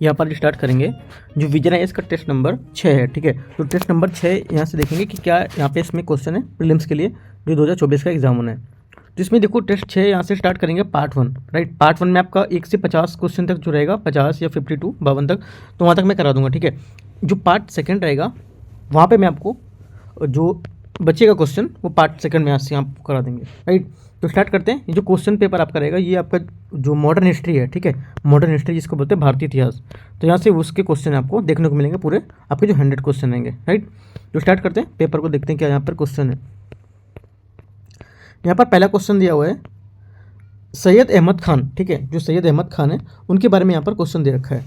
यहाँ पर स्टार्ट करेंगे। जो विजन है इसका टेस्ट नंबर 6 है, ठीक है। तो टेस्ट नंबर 6 यहाँ से देखेंगे कि क्या यहाँ पे इसमें क्वेश्चन है प्रीलिम्स के लिए जो 2024 का एग्जाम होना है। तो इसमें देखो टेस्ट 6 यहाँ से स्टार्ट करेंगे पार्ट 1, राइट। पार्ट 1 में आपका 1 से 50 क्वेश्चन तक जो रहेगा, 50 या 52 52 तक, तो वहाँ तक मैं करा दूंगा, ठीक है। जो पार्ट 2 रहेगा वहाँ पे मैं आपको जो बचेगा क्वेश्चन वो पार्ट 2 में यहाँ से आपको करा देंगे, राइट। तो स्टार्ट करते हैं। ये जो क्वेश्चन पेपर आपका रहेगा ये आपका जो मॉडर्न हिस्ट्री है, ठीक है। मॉडर्न हिस्ट्री जिसको बोलते हैं भारतीय इतिहास। तो यहाँ से उसके क्वेश्चन आपको देखने को मिलेंगे, पूरे आपके जो 100 क्वेश्चन रहेंगे, राइट। तो स्टार्ट करते हैं, पेपर को देखते हैं क्या यहाँ पर क्वेश्चन है। यहाँ पर पहला क्वेश्चन दिया हुआ है सैयद अहमद खान, ठीक है। जो सैयद अहमद खान है उनके बारे में यहाँ पर क्वेश्चन दे रखा है।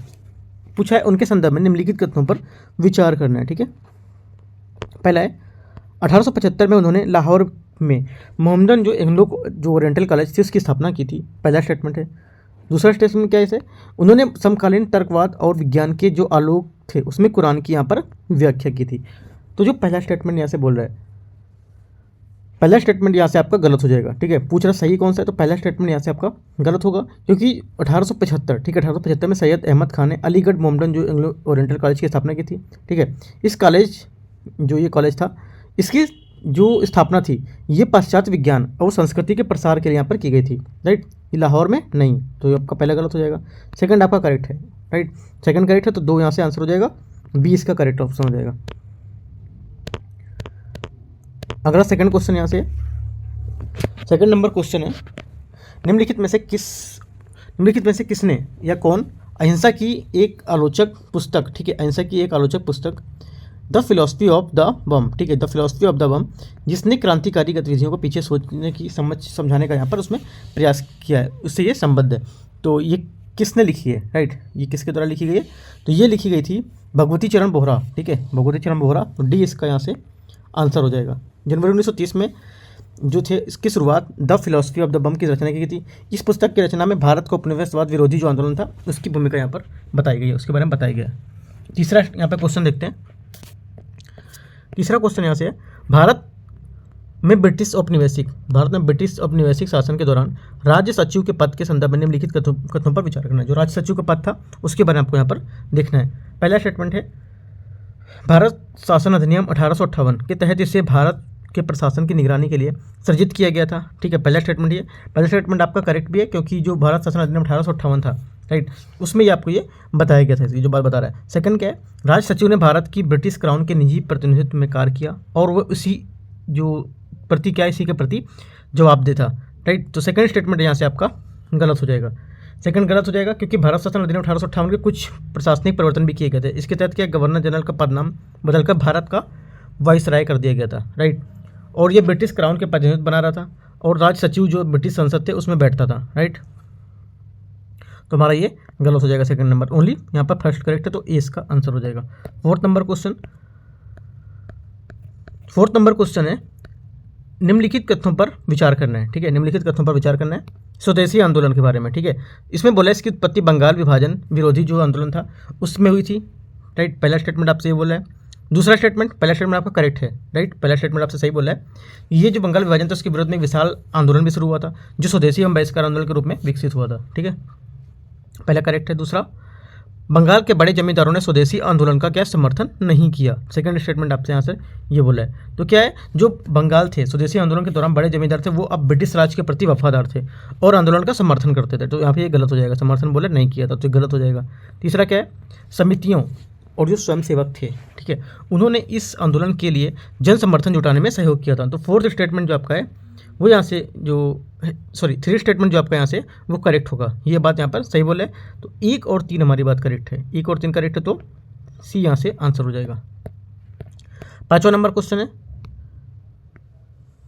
पूछा है उनके संदर्भ में निम्नलिखित कथनों पर विचार करना है, ठीक है। पहला है 1875 में उन्होंने लाहौर में मोहम्मदन जो एंग्लो जो ओरिएंटल कॉलेज थी उसकी स्थापना की थी, पहला स्टेटमेंट है। दूसरा स्टेटमेंट क्या है इसे, उन्होंने समकालीन तर्कवाद और विज्ञान के जो आलोक थे उसमें कुरान की यहाँ पर व्याख्या की थी। तो जो पहला स्टेटमेंट यहाँ से बोल रहा है, पहला स्टेटमेंट यहाँ से आपका गलत हो जाएगा, ठीक है। पूछ रहा सही कौन सा है, तो पहला स्टेटमेंट यहाँ से आपका गलत होगा, क्योंकि 1875, ठीक है, 1875 में सैयद अहमद खान ने अलीगढ़ मोहम्मदन जो एंग्लो ओरिएंटल कॉलेज की स्थापना की थी, ठीक है। इस कॉलेज जो ये कॉलेज था इसकी जो स्थापना थी ये पाश्चात्य विज्ञान और संस्कृति के प्रसार के लिए यहाँ पर की गई थी, राइट। ये लाहौर में नहीं, तो ये आपका पहला गलत हो जाएगा। सेकंड आपका करेक्ट है, राइट। सेकंड करेक्ट है तो 2 यहाँ से आंसर हो जाएगा, बी इसका करेक्ट ऑप्शन हो जाएगा। अगला सेकंड क्वेश्चन यहाँ से, सेकंड नंबर क्वेश्चन है निम्नलिखित में से किसने या कौन अहिंसा की एक आलोचक पुस्तक, ठीक है, अहिंसा की एक आलोचक पुस्तक द फिलॉसफी ऑफ द बम, ठीक है, द फिलॉसफी ऑफ द बम, जिसने क्रांतिकारी गतिविधियों को पीछे सोचने की समझाने का यहाँ पर उसमें प्रयास किया है, उससे ये संबद्ध है। तो ये किसने लिखी है, राइट, ये किसके द्वारा लिखी गई है, तो ये लिखी गई थी भगवती चरण बोहरा, ठीक है, भगवती चरण बोहरा। तो डी इसका यहाँ से आंसर हो जाएगा। जनवरी 1930 में जो थे इसकी शुरुआत द फिलॉसफी ऑफ द बम की रचना की गई थी। इस पुस्तक की रचना में भारत को उपनिवेशवाद विरोधी जो आंदोलन था उसकी भूमिका यहाँ पर बताई गई है, उसके बारे में बताया गया है। तीसरा यहाँ पर क्वेश्चन देखते हैं। तीसरा क्वेश्चन यहाँ से है भारत में ब्रिटिश औपनिवेशिक शासन के दौरान राज्य सचिव के पद के संदर्भ में निम्नलिखित कथनों पर विचार करना है। जो राज्य सचिव का पद था उसके बारे में आपको यहाँ पर देखना है। पहला स्टेटमेंट है भारत शासन अधिनियम 1858 के तहत इसे भारत के प्रशासन की निगरानी के लिए सृजित किया गया था, ठीक है। पहला स्टेटमेंट ये, पहला स्टेटमेंट आपका करेक्ट भी है क्योंकि जो भारत शासन अधिनियम 1858 था, राइट, उसमें ये आपको ये बताया गया था, इसकी जो बात बता रहा है। सेकंड क्या है, राज सचिव ने भारत की ब्रिटिश क्राउन के निजी प्रतिनिधित्व में कार्य किया और वह इसी के प्रति जवाबदेह था, राइट। तो सेकंड स्टेटमेंट यहाँ से आपका गलत हो जाएगा। सेकंड गलत हो जाएगा क्योंकि भारत शासन अधिनियम 1858 के कुछ प्रशासनिक परिवर्तन भी किए गए थे। इसके तहत क्या गवर्नर जनरल का पदनाम बदलकर भारत का वाइसराय कर दिया गया था, राइट। और ये ब्रिटिश क्राउन के प्रतिनिधित्व बना रहा था और राज सचिव जो ब्रिटिश संसद थे उसमें बैठता था, राइट। तो हमारा ये गलत हो जाएगा सेकंड नंबर। ओनली यहाँ पर फर्स्ट करेक्ट है तो ए इसका आंसर हो जाएगा। फोर्थ नंबर क्वेश्चन है निम्नलिखित कथनों पर विचार करना है, ठीक है, निम्नलिखित कथनों पर विचार करना है स्वदेशी आंदोलन के बारे में, ठीक है। इसमें बोला इसकी उत्पत्ति बंगाल विभाजन विरोधी जो आंदोलन था उसमें हुई थी, राइट। पहला स्टेटमेंट आपसे ये बोला है। दूसरा स्टेटमेंट, पहला स्टेटमेंट आपका करेक्ट है, राइट, पहला स्टेटमेंट आपसे सही बोला है। ये जो बंगाल विभाजन था उसके विरोध में विशाल आंदोलन भी शुरू हुआ था जो स्वदेशी एवं बहिष्कार आंदोलन के रूप में विकसित हुआ था, ठीक है, पहला करेक्ट है। दूसरा, बंगाल के बड़े जमींदारों ने स्वदेशी आंदोलन का क्या समर्थन नहीं किया, सेकंड स्टेटमेंट आपसे यहाँ से ये बोला है। तो क्या है, जो बंगाल थे स्वदेशी आंदोलन के दौरान बड़े जमींदार थे वो अब ब्रिटिश राज के प्रति वफादार थे और आंदोलन का समर्थन करते थे, तो यहाँ पे ये गलत हो जाएगा। समर्थन बोले नहीं किया था तो गलत हो जाएगा। तीसरा क्या है, समितियों और जो स्वयंसेवक थे, ठीक है, उन्होंने इस आंदोलन के लिए जन समर्थन जुटाने में सहयोग किया था। तो फोर्थ स्टेटमेंट जो आपका है वो यहाँ से थ्री स्टेटमेंट जो आपका यहाँ से वो करेक्ट होगा। ये बात यहाँ पर सही बोले तो 1 और 3 हमारी बात करेक्ट है, 1 और 3 करेक्ट है तो सी यहाँ से आंसर हो जाएगा। 5वां नंबर क्वेश्चन है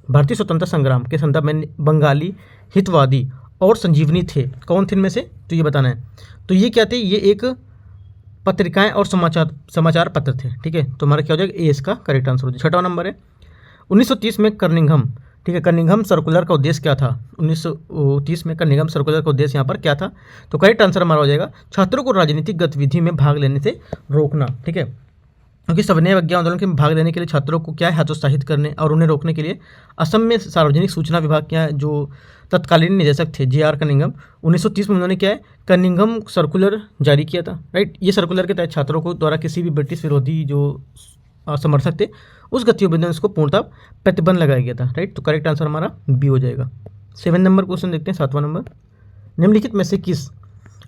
भारतीय स्वतंत्रता संग्राम के संदर्भ में बंगाली हितवादी और संजीवनी थे, कौन थे इनमें से, तो ये बताना है। तो ये क्या थे, ये एक पत्रिकाएं और समाचार पत्र थे, ठीक है। तो हमारा क्या हो जाएगा, ए इसका करेक्ट आंसर हो जाएगा। 6वां नंबर है 1930 में कर्निंघम, ठीक है, कर्निंघम सर्कुलर का उद्देश्य क्या था, 1930 में कर्निंघम सर्कुलर का उद्देश्य यहाँ पर क्या था, तो करेक्ट आंसर हमारा हो जाएगा छात्रों को राजनीतिक गतिविधि में भाग लेने से रोकना, ठीक है। क्योंकि सविनय अवज्ञा आंदोलन के भाग लेने के लिए छात्रों को क्या है हतोत्साहित करने और उन्हें रोकने के लिए असम में सार्वजनिक सूचना विभाग क्या है जो तत्कालीन निदेशक थे जे.आर. कनिंघम, 1930 में उन्होंने क्या है कनिंघम सर्कुलर जारी किया था, राइट। ये सर्कुलर के तहत छात्रों को द्वारा किसी भी ब्रिटिश विरोधी जो समर्थक थे उस गतिविधि में उसको पूर्णतः प्रतिबंध लगाया गया था, राइट। तो करेक्ट आंसर हमारा बी हो जाएगा। 7 नंबर क्वेश्चन देखते हैं, 7वां नंबर। निम्नलिखित में से किस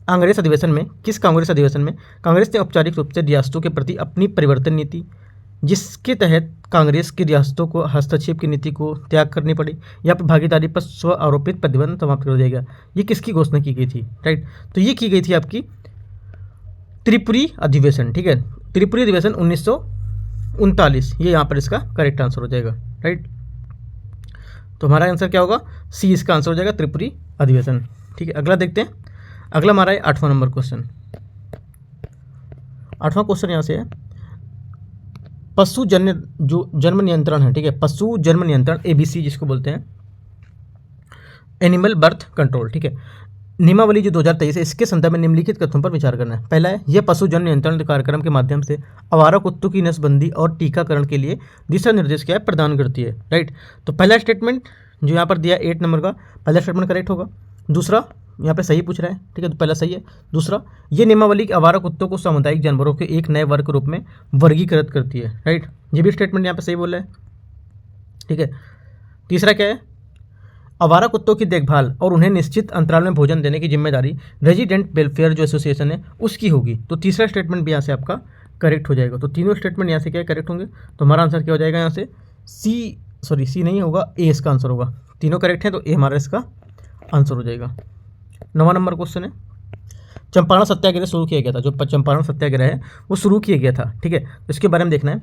कांग्रेस अधिवेशन में कांग्रेस ने औपचारिक रूप से रियासतों के प्रति अपनी परिवर्तन नीति, जिसके तहत कांग्रेस की रियासतों को हस्तक्षेप की नीति को त्याग करनी पड़ी या फिर भागीदारी पर स्व आरोपित प्रतिबंध समाप्त कर दिया गया, ये किसकी घोषणा की गई थी, राइट। तो ये की गई थी आपकी त्रिपुरी अधिवेशन, ठीक है। त्रिपुरी अधिवेशन 1939, ये यहाँ पर इसका करेक्ट आंसर हो जाएगा, राइट। तो हमारा आंसर क्या होगा, सी इसका आंसर हो जाएगा, त्रिपुरी अधिवेशन, ठीक है। अगला देखते हैं, अगला हमारा है 8वां नंबर क्वेश्चन। 8वां क्वेश्चन यहाँ से है, पशु जन्म नियंत्रण है, ठीक है। पशु जन्म नियंत्रण ABC जिसको बोलते हैं, एनिमल बर्थ कंट्रोल, ठीक है। नियमावली जो 2023 है, इसके संदर्भ में निम्नलिखित कथनों पर विचार करना है। पहला है, यह पशु जन्म नियंत्रण कार्यक्रम के माध्यम से आवारा कुत्तों की नस्बंदी और टीकाकरण के लिए दिशा निर्देश क्या है प्रदान करती है, राइट। तो पहला स्टेटमेंट जो यहाँ पर दिया 8 नंबर का, पहला स्टेटमेंट करेक्ट होगा। दूसरा यहाँ पे सही पूछ रहा है, ठीक है, तो पहला सही है। दूसरा, ये नियमावली आवारा कुत्तों को सामुदायिक जानवरों के एक नए वर्ग के रूप में वर्गीकृत करती है, राइट। ये भी स्टेटमेंट यहाँ पे सही बोल रहा है, ठीक है। तीसरा क्या है, आवारा कुत्तों की देखभाल और उन्हें निश्चित अंतराल में भोजन देने की जिम्मेदारी रेजिडेंट वेलफेयर जो एसोसिएशन है उसकी होगी। तो तीसरा स्टेटमेंट भी यहाँ से आपका करेक्ट हो जाएगा। तो तीनों स्टेटमेंट यहाँ से क्या करेक्ट होंगे, तो हमारा आंसर क्या हो जाएगा यहाँ से सी नहीं होगा, ए इसका आंसर होगा। तीनों करेक्ट हैं तो ए हमारा इसका आंसर हो जाएगा। 9वां नंबर क्वेश्चन है, चंपारण सत्याग्रह शुरू किया गया था, जो चंपारण सत्याग्रह है वो शुरू किया गया था, ठीक है। तो इसके बारे में देखना है,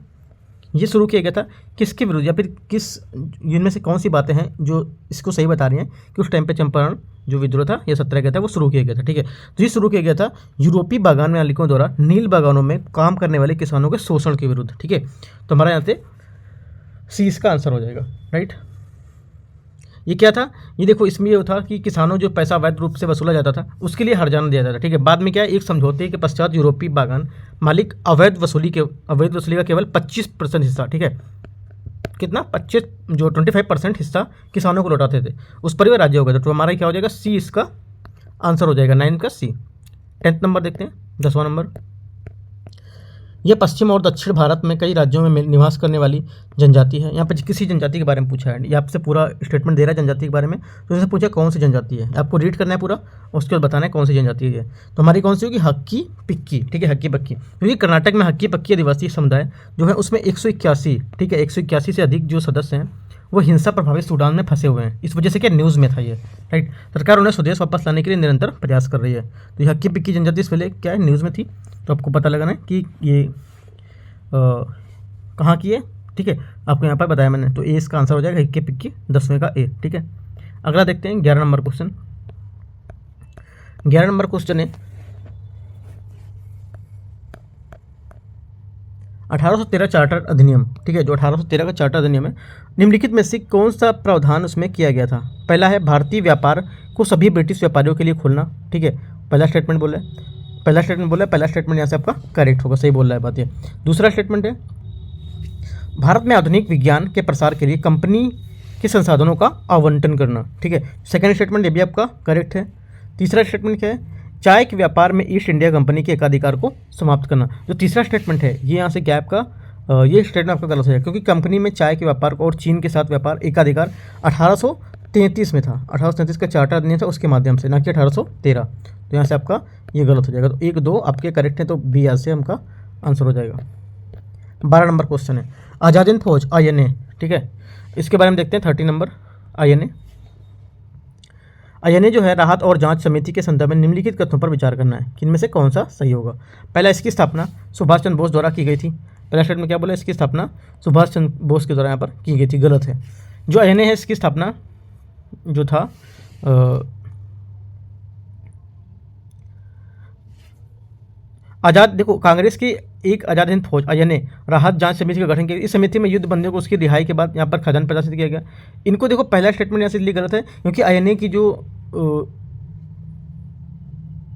ये शुरू किया गया था किसके विरुद्ध या फिर किस, इनमें से कौन सी बातें हैं जो इसको सही बता रही हैं कि उस टाइम पे चंपारण जो विद्रोह था या सत्याग्रह था वो शुरू किया गया था, ठीक है। तो ये शुरू किया गया था यूरोपीय बागान मालिकों द्वारा नील बागानों में काम करने वाले किसानों के शोषण के विरुद्ध, ठीक है। तो हमारा यहाँ से सी इसका आंसर हो जाएगा, राइट। ये क्या था, ये देखो इसमें ये था कि किसानों जो पैसा अवैध रूप से वसूला जाता था उसके लिए हर्जाना दिया जाता था, ठीक है। बाद में क्या है, एक समझौते के पश्चात यूरोपीय बागान मालिक अवैध वसूली का केवल 25% हिस्सा, ठीक है, कितना 25% हिस्सा किसानों को लौटाते थे, उस पर वह राज्य हो गया था। तो हमारा क्या हो जाएगा, सी इसका आंसर हो जाएगा, 9 का सी। 10th नंबर देखते हैं, 10वां नंबर। यह पश्चिम और दक्षिण भारत में कई राज्यों में निवास करने वाली जनजाति है। यहाँ पर किसी जनजाति के बारे में पूछा है, ये आपसे पूरा स्टेटमेंट दे रहा है जनजाति के बारे में, तो इससे पूछा कौन सी जनजाति है, आपको रीड करना है पूरा, उसके बाद बताना है कौन सी जनजाति है। तो हमारी कौन सी होगी, हक्की पिक्की, ठीक है, हक्की पक्की। क्योंकि कर्नाटक में हक्की पक्की आदिवासी समुदाय जो है उसमें 181, ठीक है, 181 से अधिक जो सदस्य हैं वो हिंसा प्रभावित सूडान में फंसे हुए हैं। इस वजह से क्या न्यूज़ में था ये, राइट। सरकार उन्हें स्वदेश वापस लाने के लिए निरंतर प्रयास कर रही है। तो ये हक्की पिक्की जनजाति इस पहले क्या है, न्यूज़ में थी, तो आपको पता लगाना है कि ये कहाँ की है, ठीक है, आपको यहाँ पर बताया मैंने। तो ए इसका आंसर हो जाएगा, हक्की पिक्की 10वें का ए, ठीक है। अगला देखते हैं 11 नंबर क्वेश्चन। 11 नंबर क्वेश्चन है, 1813 चार्टर अधिनियम, ठीक है, जो 1813 का चार्टर अधिनियम है, निम्नलिखित में से कौन सा प्रावधान उसमें किया गया था। पहला है, भारतीय व्यापार को सभी ब्रिटिश व्यापारियों के लिए खोलना, ठीक है, पहला स्टेटमेंट बोला यहाँ से आपका करेक्ट होगा, सही बोल रहा है बात ये। दूसरा स्टेटमेंट है, भारत में आधुनिक विज्ञान के प्रसार के लिए कंपनी के संसाधनों का आवंटन करना, ठीक है। सेकंड स्टेटमेंट ये भी आपका करेक्ट है। तीसरा स्टेटमेंट क्या है, चाय के व्यापार में ईस्ट इंडिया कंपनी के एकाधिकार को समाप्त करना। जो तीसरा स्टेटमेंट है ये यहाँ से गैप का ये स्टेटमेंट आपका गलत हो जाएगा, क्योंकि कंपनी में चाय के व्यापार को और चीन के साथ व्यापार एकाधिकार 1833 में था, 1833 का चार्टर अधिनियम था उसके माध्यम से, ना कि 1813। तो यहाँ से आपका ये गलत हो जाएगा। तो 1 2 आपके करेक्ट हैं, तो बी यहाँ से हमका आंसर हो जाएगा। 12 नंबर क्वेश्चन है, आज़ाद हिंद फौज INA, ठीक है, इसके बारे में देखते हैं। 30 नंबर INA जो है राहत और जांच समिति के संदर्भ में निम्नलिखित कथनों पर विचार करना है कि इनमें से कौन सा सही होगा। पहला, इसकी स्थापना सुभाष चंद्र बोस द्वारा की गई थी। पहला स्टेटमेंट में क्या बोला, इसकी स्थापना सुभाष चंद्र बोस के द्वारा यहाँ पर की गई थी, गलत है। जो INA है इसकी स्थापना जो था आज़ाद, देखो कांग्रेस की एक आज़ाद हिंद फौज INA राहत जांच समिति का गठन किया। इस समिति में युद्ध बंदियों को उसकी रिहाई के बाद यहाँ पर खजान प्रदर्शित किया गया। इनको देखो पहला स्टेटमेंट यहाँ से इसलिए गलत है क्योंकि INA की जो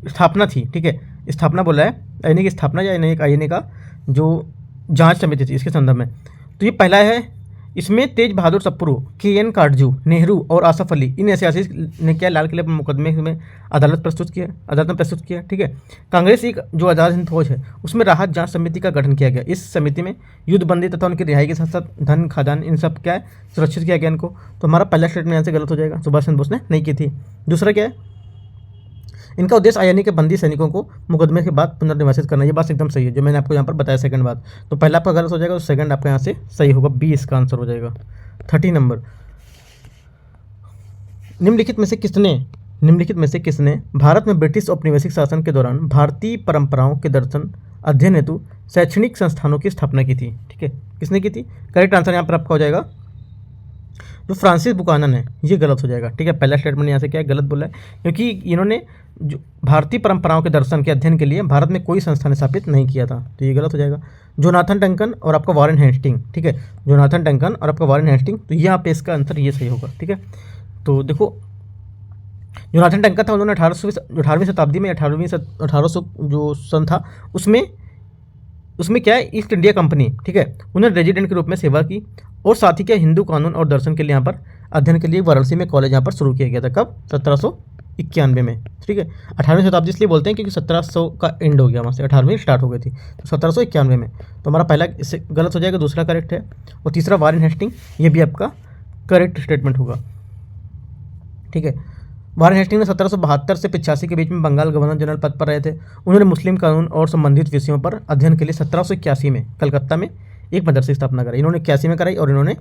स्थापना थी, ठीक है, स्थापना बोला है INA की स्थापना या INA का जो जांच समिति थी इसके संदर्भ में। तो ये पहला है, इसमें तेज बहादुर सप्रू, KN काटजू, नेहरू और आसफ अली, इन ऐतिहासिक ने क्या लाल किले पर मुकदमे में अदालत में प्रस्तुत किया। ठीक है। कांग्रेस एक जो आज़ाद हिंद फौज है उसमें राहत जांच समिति का गठन किया गया। इस समिति में युद्धबंदी तथा उनकी रिहाई के साथ साथ धन खादान इन सब क्या है सुरक्षित किया गया इनको। तो हमारा पहला स्टेटमेंट यहाँ से गलत हो जाएगा, सुभाष चंद्र बोस ने नहीं की थी। दूसरा क्या है, इनका उद्देश्य आयानी के बंदी सैनिकों को मुकदमे के बाद पुनर्निवासित करना। ये बात एकदम सही है जो मैंने आपको यहाँ पर बताया सेकंड बात। तो पहला आपका गलत हो जाएगा, तो सेकंड आपका यहाँ से सही होगा, बी इसका आंसर हो जाएगा। 30 नंबर, निम्नलिखित में से किसने भारत में ब्रिटिश औपनिवेशिक शासन के दौरान भारतीय परंपराओं के दर्शन अध्ययन हेतु शैक्षणिक संस्थानों की स्थापना की थी। ठीक है, किसने की थी? करेक्ट आंसर यहाँ पर आपका हो जाएगा जो फ्रांसिस बुकानन है, ये गलत हो जाएगा। ठीक है, पहला स्टेटमेंट यहाँ से क्या है गलत बोला है, क्योंकि इन्होंने जो भारतीय परंपराओं के दर्शन के अध्ययन के लिए भारत में कोई संस्थान स्थापित नहीं किया था, तो ये गलत हो जाएगा। जोनाथन डंकन और आपका वॉरेन हेस्टिंग। ठीक है, जोनाथन डंकन और आपका वॉरेन हेस्टिंग, तो यहाँ पे इसका आंसर ये सही होगा। ठीक है, तो देखो जोनाथन डंकन था, उन्होंने 18वीं शताब्दी में 1800 जो सन था उसमें क्या है ईस्ट इंडिया कंपनी, ठीक है, उन्होंने रेजिडेंट के रूप में सेवा की और साथ ही क्या हिंदू कानून और दर्शन के लिए यहाँ पर अध्ययन के लिए वाराणसी में कॉलेज यहाँ पर शुरू किया गया था। कब? 1791 में। ठीक है, 18वीं शताब्दी इसलिए बोलते हैं क्योंकि 1700 का एंड हो गया, वहाँ से 18वीं स्टार्ट हो गई थी, तो 1791 में। तो हमारा पहला इससे गलत हो जाएगा, दूसरा करेक्ट है। और तीसरा वॉरेन हेस्टिंग, ये भी आपका करेक्ट स्टेटमेंट होगा। ठीक है, वॉरेन हेस्टिंग ने 1772 से 85 के बीच में बंगाल गवर्नर जनरल पद पर रहे थे। उन्होंने मुस्लिम कानून और संबंधित विषयों पर अध्ययन के लिए 1781 में कलकत्ता में एक मदरसे की स्थापना कराई। इन्होंने 81 में कराई और इन्होंने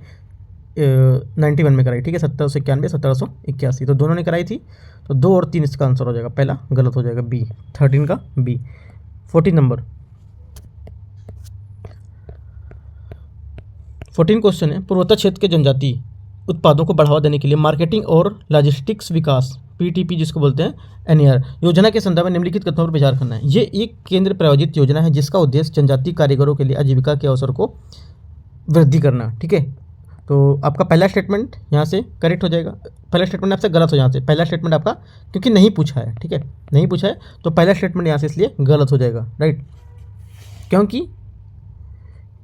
91 में कराई। ठीक है, 1791 1781, तो दोनों ने कराई थी। तो 2 और 3 इसका आंसर हो जाएगा, पहला गलत हो जाएगा, बी 13 का बी। 14 नंबर, 14 क्वेश्चन है, पूर्वोत्तर क्षेत्र के जनजातीय उत्पादों को बढ़ावा देने के लिए मार्केटिंग और लॉजिस्टिक्स विकास PTP जिसको बोलते हैं NER योजना के संदर्भ में निम्नलिखित कथनों पर विचार करना है। ये एक केंद्र प्रायोजित योजना है जिसका उद्देश्य जनजातीय कारीगरों के लिए आजीविका के अवसर को वृद्धि करना। ठीक है, तो आपका पहला स्टेटमेंट यहाँ से करेक्ट हो जाएगा, पहला स्टेटमेंट आपसे गलत हो यहाँ से, पहला स्टेटमेंट आपका क्योंकि नहीं पूछा है। ठीक है, नहीं पूछा है तो पहला स्टेटमेंट यहाँ से इसलिए गलत हो जाएगा, राइट।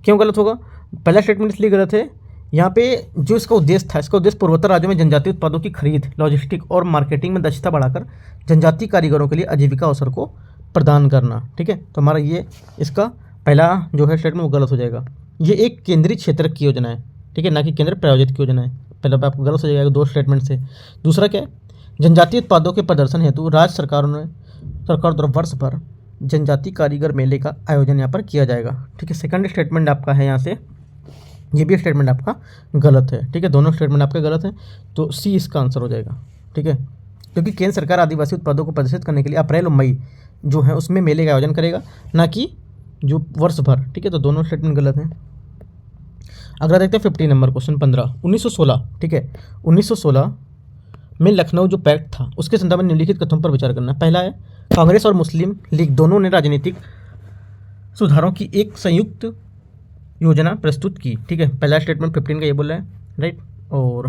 क्यों गलत होगा? पहला स्टेटमेंट इसलिए गलत है, यहाँ पे जो इसका उद्देश्य था, इसका उद्देश्य पूर्वोत्तर राज्यों में जनजातीय उत्पादों की खरीद, लॉजिस्टिक और मार्केटिंग में दक्षता बढ़ाकर जनजातीय कारीगरों के लिए आजीविका अवसर को प्रदान करना। ठीक है, तो हमारा ये इसका पहला जो है स्टेटमेंट वो गलत हो जाएगा। ये एक केंद्रीय क्षेत्र की योजना है, ठीक है, ना कि केंद्र प्रायोजित की योजना है। पहला पे आपको गलत हो जाएगा 2 स्टेटमेंट से। दूसरा क्या है, जनजातीय उत्पादों के प्रदर्शन हेतु राज्य सरकार द्वारा वर्ष भर जनजातीय कारीगर मेले का आयोजन यहाँ पर किया जाएगा। ठीक है, सेकंड स्टेटमेंट आपका है यहाँ से, ये भी स्टेटमेंट आपका गलत है। ठीक है, दोनों स्टेटमेंट आपके गलत हैं, तो सी इसका आंसर हो जाएगा। ठीक है, क्योंकि केंद्र सरकार आदिवासी उत्पादों को प्रदर्शित करने के लिए अप्रैल और मई जो है उसमें मेले का आयोजन करेगा, ना कि जो वर्ष भर। ठीक है, तो दोनों स्टेटमेंट गलत हैं। अगला देखते हैं 50 नंबर क्वेश्चन 15, 1916। ठीक है, 1916 में लखनऊ जो पैक्ट था उसके संदर्भ में निम्नलिखित कथनों पर विचार करना। पहला है, कांग्रेस और मुस्लिम लीग दोनों ने राजनीतिक सुधारों की एक संयुक्त योजना प्रस्तुत की। ठीक है, पहला स्टेटमेंट 15 का ये बोल रहा है, राइट, और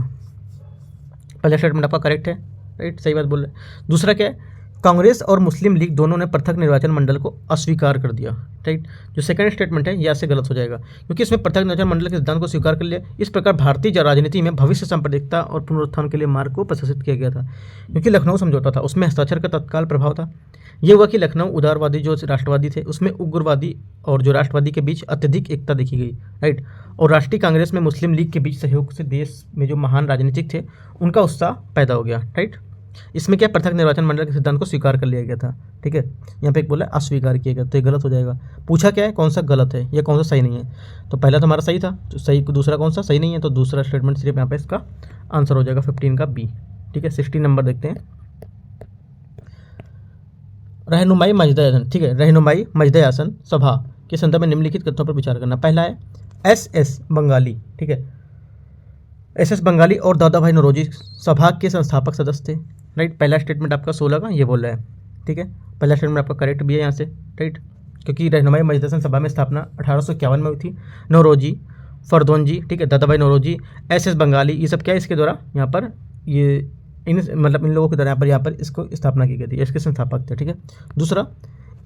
पहला स्टेटमेंट आपका करेक्ट है, राइट, सही बात बोल रहे हैं। दूसरा क्या है, कांग्रेस और मुस्लिम लीग दोनों ने पृथक निर्वाचन मंडल को अस्वीकार कर दिया। राइट, जो सेकंड स्टेटमेंट है यह से गलत हो जाएगा, क्योंकि इसमें पृथक निर्वाचन मंडल के सिद्धांत को स्वीकार कर लिया। इस प्रकार भारतीय राजनीति में भविष्य सांप्रदायिकता और पुनरुत्थान के लिए मार्ग को प्रशासित किया गया था। क्योंकि लखनऊ समझौता था उसमें हस्ताक्षर का तत्काल प्रभाव था। ये हुआ कि लखनऊ उदारवादी जो राष्ट्रवादी थे उसमें उग्रवादी और जो राष्ट्रवादी के बीच अत्यधिक एकता देखी गई। राइट, और राष्ट्रीय कांग्रेस में मुस्लिम लीग के बीच सहयोग से देश में जो महान राजनीतिक थे उनका उत्साह पैदा हो गया। राइट, इसमें क्या पृथक निर्वाचन मंडल के सिद्धांत को स्वीकार कर लिया गया था। ठीक है, यहाँ पे एक बोला अस्वीकार किया गया, तो ये गलत हो जाएगा। पूछा क्या है, कौन सा गलत है या कौन सा सही नहीं है, तो पहला तो हमारा सही था, तो सही, दूसरा कौन सा सही नहीं है, तो दूसरा स्टेटमेंट सिर्फ यहाँ पे इसका आंसर हो जाएगा 15 का बी। ठीक है, 16 नंबर देखते हैं, रहनुमाई मजदा आसन। ठीक है, रहनुमाई मजदा आसन सभा के संदर्भ में निम्नलिखित कथनों पर विचार करना। पहला है SS बंगाली। ठीक है, SS बंगाली और दादा भाई नौरोजी सभा के संस्थापक सदस्य थे। राइट, पहला स्टेटमेंट आपका 16 का ये बोल रहा है। ठीक है, पहला स्टेटमेंट आपका करेक्ट भी है यहाँ से। राइट, क्योंकि रहनुमाई मजदा आसन सभा में स्थापना 1851 में हुई थी। नौरोजी, फरदौनजी, ठीक है, दादा भाई नौरोजी, SS बंगाली, ये सब क्या है इसके द्वारा यहाँ पर इन लोगों के द्वारा यहाँ पर इसको स्थापना की गई थी, इसके संस्थापक थे। ठीक है, दूसरा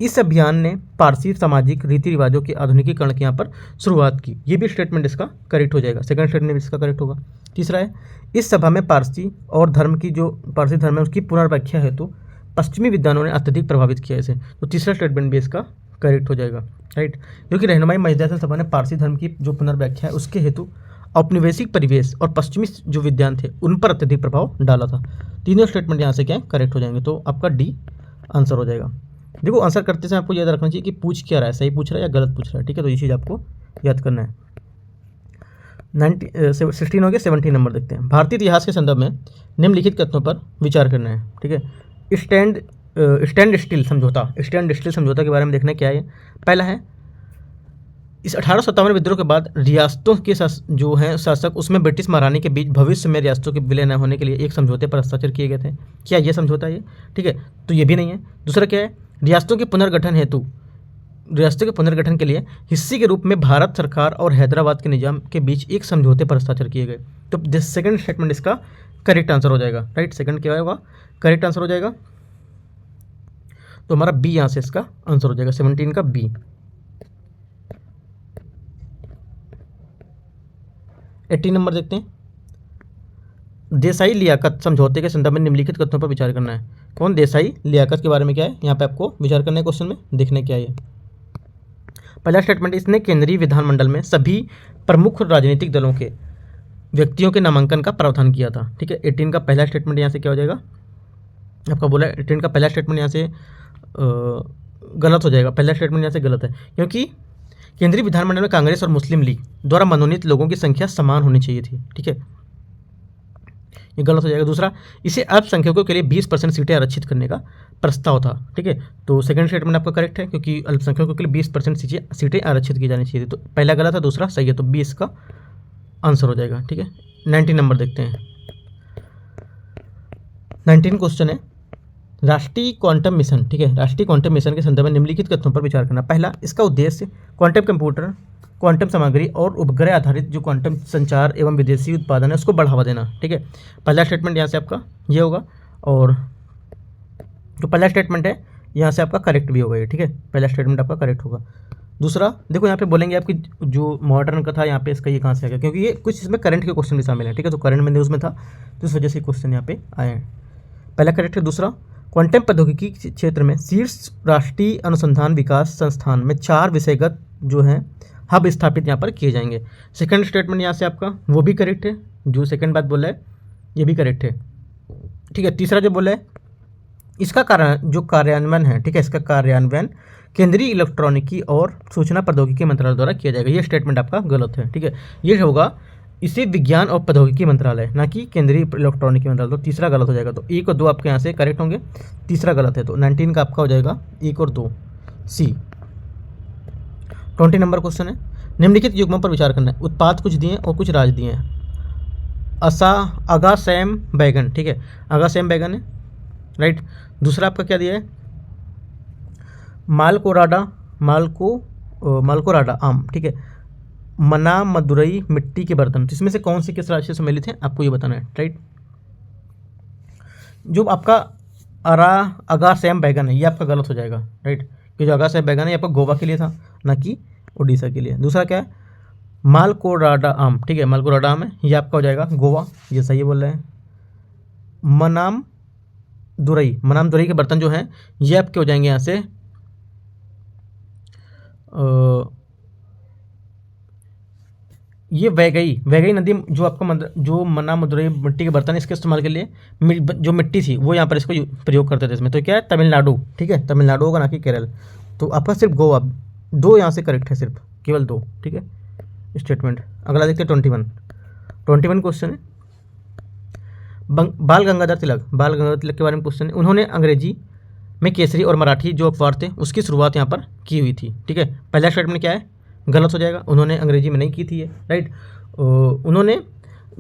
इस अभियान ने पारसी सामाजिक रीति रिवाजों के आधुनिकीकरण की यहाँ पर शुरुआत की। ये भी स्टेटमेंट इसका करेक्ट हो जाएगा, सेकंड स्टेटमेंट इसका करेक्ट होगा। तीसरा है, इस सभा में पारसी और धर्म की जो पारसी धर्म है उसकी पुनर्व्याख्या है तो पश्चिमी विद्वानों ने अत्यधिक प्रभावित किया इसे, तो तीसरा स्टेटमेंट भी इसका करेक्ट हो जाएगा, राइट। क्योंकि रहनुमाई मजलिस सभा ने पारसी धर्म की जो पुनर्व्याख्या है उसके हेतु औपनिवेशिक परिवेश और पश्चिमी जो विद्वान थे उन पर अत्यधिक प्रभाव डाला था। तीनों स्टेटमेंट यहाँ से क्या है करेक्ट हो जाएंगे, तो आपका डी आंसर हो जाएगा। देखो आंसर करते समय आपको याद रखना चाहिए कि पूछ क्या रहा है, सही पूछ रहा है या गलत पूछ रहा है, ठीक है। तो ये चीज़ आपको याद करना है। 16 हो गया, 17 नंबर देखते हैं। भारतीय इतिहास के संदर्भ में निम्नलिखित कथनों पर विचार करना है, ठीक है। स्टैंड स्टिल समझौता के बारे में देखना क्या है। पहला है, इस 1857 विद्रोह के बाद रियासतों के जो हैं शासक उसमें ब्रिटिश महारानी के बीच भविष्य में रियासतों के विलय न होने के लिए एक समझौते पर हस्ताक्षर किए गए थे। क्या ये समझौता है, ठीक है, तो ये भी नहीं है। दूसरा क्या है, रियासतों के पुनर्गठन के लिए हिस्से के रूप में भारत सरकार और हैदराबाद के निजाम के बीच एक समझौते पर हस्ताक्षर किए गए। तो सेकंड स्टेटमेंट इसका करेक्ट आंसर हो जाएगा, राइट। सेकंड क्या होगा, करेक्ट आंसर हो जाएगा। तो हमारा बी यहाँ से इसका आंसर हो जाएगा, 17 का बी। 18 नंबर देखते हैं। देसाई लियाकत समझौते के संदर्भ में निम्नलिखित कथनों पर विचार करना है। कौन, देसाई लियाकत के बारे में क्या है यहाँ पे आपको विचार करना है क्वेश्चन में, देखने क्या है। पहला स्टेटमेंट, इसने केंद्रीय विधानमंडल में सभी प्रमुख राजनीतिक दलों के व्यक्तियों के नामांकन का प्रावधान किया था, ठीक है। 18 का पहला स्टेटमेंट यहाँ से क्या हो जाएगा, आपका बोला 18 का पहला स्टेटमेंट यहाँ से गलत हो जाएगा। पहला स्टेटमेंट यहाँ से गलत है क्योंकि केंद्रीय विधानमंडल में कांग्रेस और मुस्लिम लीग द्वारा मनोनीत लोगों की संख्या समान होनी चाहिए थी, ठीक है, ये गलत हो जाएगा। दूसरा, इसे अल्पसंख्यकों के लिए 20% सीटें आरक्षित करने का प्रस्ताव था, ठीक है। तो सेकंड स्टेटमेंट आपका करेक्ट है क्योंकि अल्पसंख्यकों के लिए 20% सीटें आरक्षित की जानी चाहिए थी। तो पहला गलत है, दूसरा सही है, तो 20 का आंसर हो जाएगा, ठीक है। 19 नंबर देखते हैं। 19 क्वेश्चन है, राष्ट्रीय क्वांटम मिशन, ठीक है। राष्ट्रीय क्वांटम मिशन के संदर्भ में निम्नलिखित कथनों पर विचार करना। पहला, इसका उद्देश्य क्वांटम कंप्यूटर, क्वांटम सामग्री और उपग्रह आधारित जो क्वांटम संचार एवं विदेशी उत्पादन है उसको बढ़ावा देना, ठीक है। पहला स्टेटमेंट यहाँ से आपका ये होगा और जो पहला स्टेटमेंट है यहाँ से आपका करेक्ट भी होगा ये, ठीक है। पहला स्टेटमेंट आपका करेक्ट होगा। दूसरा देखो यहाँ पे बोलेंगे आपकी जो मॉडर्न का था यहाँ पे इसका ये कहाँ से आ गया, क्योंकि ये कुछ इसमें करंट के क्वेश्चन भी शामिल हैं, ठीक है। तो करंट में न्यूज़ में था तो इस वजह से क्वेश्चन यहाँ पे आए हैं। पहला करेक्ट है। दूसरा, क्वांटम प्रौद्योगिकी क्षेत्र में शीर्ष राष्ट्रीय अनुसंधान विकास संस्थान में 4 विषयगत जो हैं हब स्थापित यहाँ पर किए जाएंगे। सेकंड स्टेटमेंट यहाँ से आपका वो भी करेक्ट है, जो सेकंड बात बोला है ये भी करेक्ट है, ठीक है। तीसरा जो बोला है इसका कार्यान्वयन है, ठीक है, इसका कार्यान्वयन केंद्रीय इलेक्ट्रॉनिकी और सूचना प्रौद्योगिकी मंत्रालय द्वारा किया जाएगा। ये स्टेटमेंट आपका गलत है, ठीक है। ये होगा इसे विज्ञान और प्रौद्योगिकी मंत्रालय, ना कि केंद्रीय इलेक्ट्रॉनिकी मंत्रालय। तो तीसरा गलत हो जाएगा। तो 1 और 2 आपके यहाँ से करेक्ट होंगे, तीसरा गलत है। तो 19 का आपका हो जाएगा 1 और 2 सी। 20 नंबर क्वेश्चन है, निम्नलिखित युग्मों पर विचार करना है। उत्पाद कुछ दिए और कुछ राज दिए हैं। अगासैम बैगन, ठीक है, अगासैम बैगन है, राइट। दूसरा आपका क्या दिया है, मालकोराडा आम, ठीक है। मना मदुरई मिट्टी के बर्तन, तो इसमें से कौन सी किस राज्य से सम्मिलित है आपको ये बताना है, राइट। जो आपका अगासैम बैगन है ये आपका गलत हो जाएगा, राइट, कि जो अगासैम बैगन है ये आपका गोवा के लिए था, ना कि उड़ीसा के लिए। दूसरा क्या है, मालकोराडा आम, ठीक है, मालकोराडा आम है, ये आपका हो जाएगा गोवा, ये सही बोल रहे हैं। मनाम दुरई के बर्तन जो हैं ये आपके हो जाएंगे यहाँ से ये वैगई नदी जो आपका जो मना मदुरई मिट्टी के बर्तन इसके इस्तेमाल के लिए जो मिट्टी थी वो यहाँ पर इसको प्रयोग करते थे इसमें। तो क्या है, तमिलनाडु, ठीक है, तमिलनाडु होगा, ना कि केरल। तो आपका सिर्फ गोवा 2 यहाँ से करेक्ट है, सिर्फ केवल 2, ठीक है स्टेटमेंट। अगला देखते हैं 21 क्वेश्चन है, बाल गंगाधर तिलक के बारे में क्वेश्चन है। उन्होंने अंग्रेजी में केसरी और मराठी जो अखबार थे उसकी शुरुआत यहाँ पर की हुई थी, ठीक है। पहला स्टेटमेंट क्या है, गलत हो जाएगा, उन्होंने अंग्रेजी में नहीं की थी ये, राइट। उन्होंने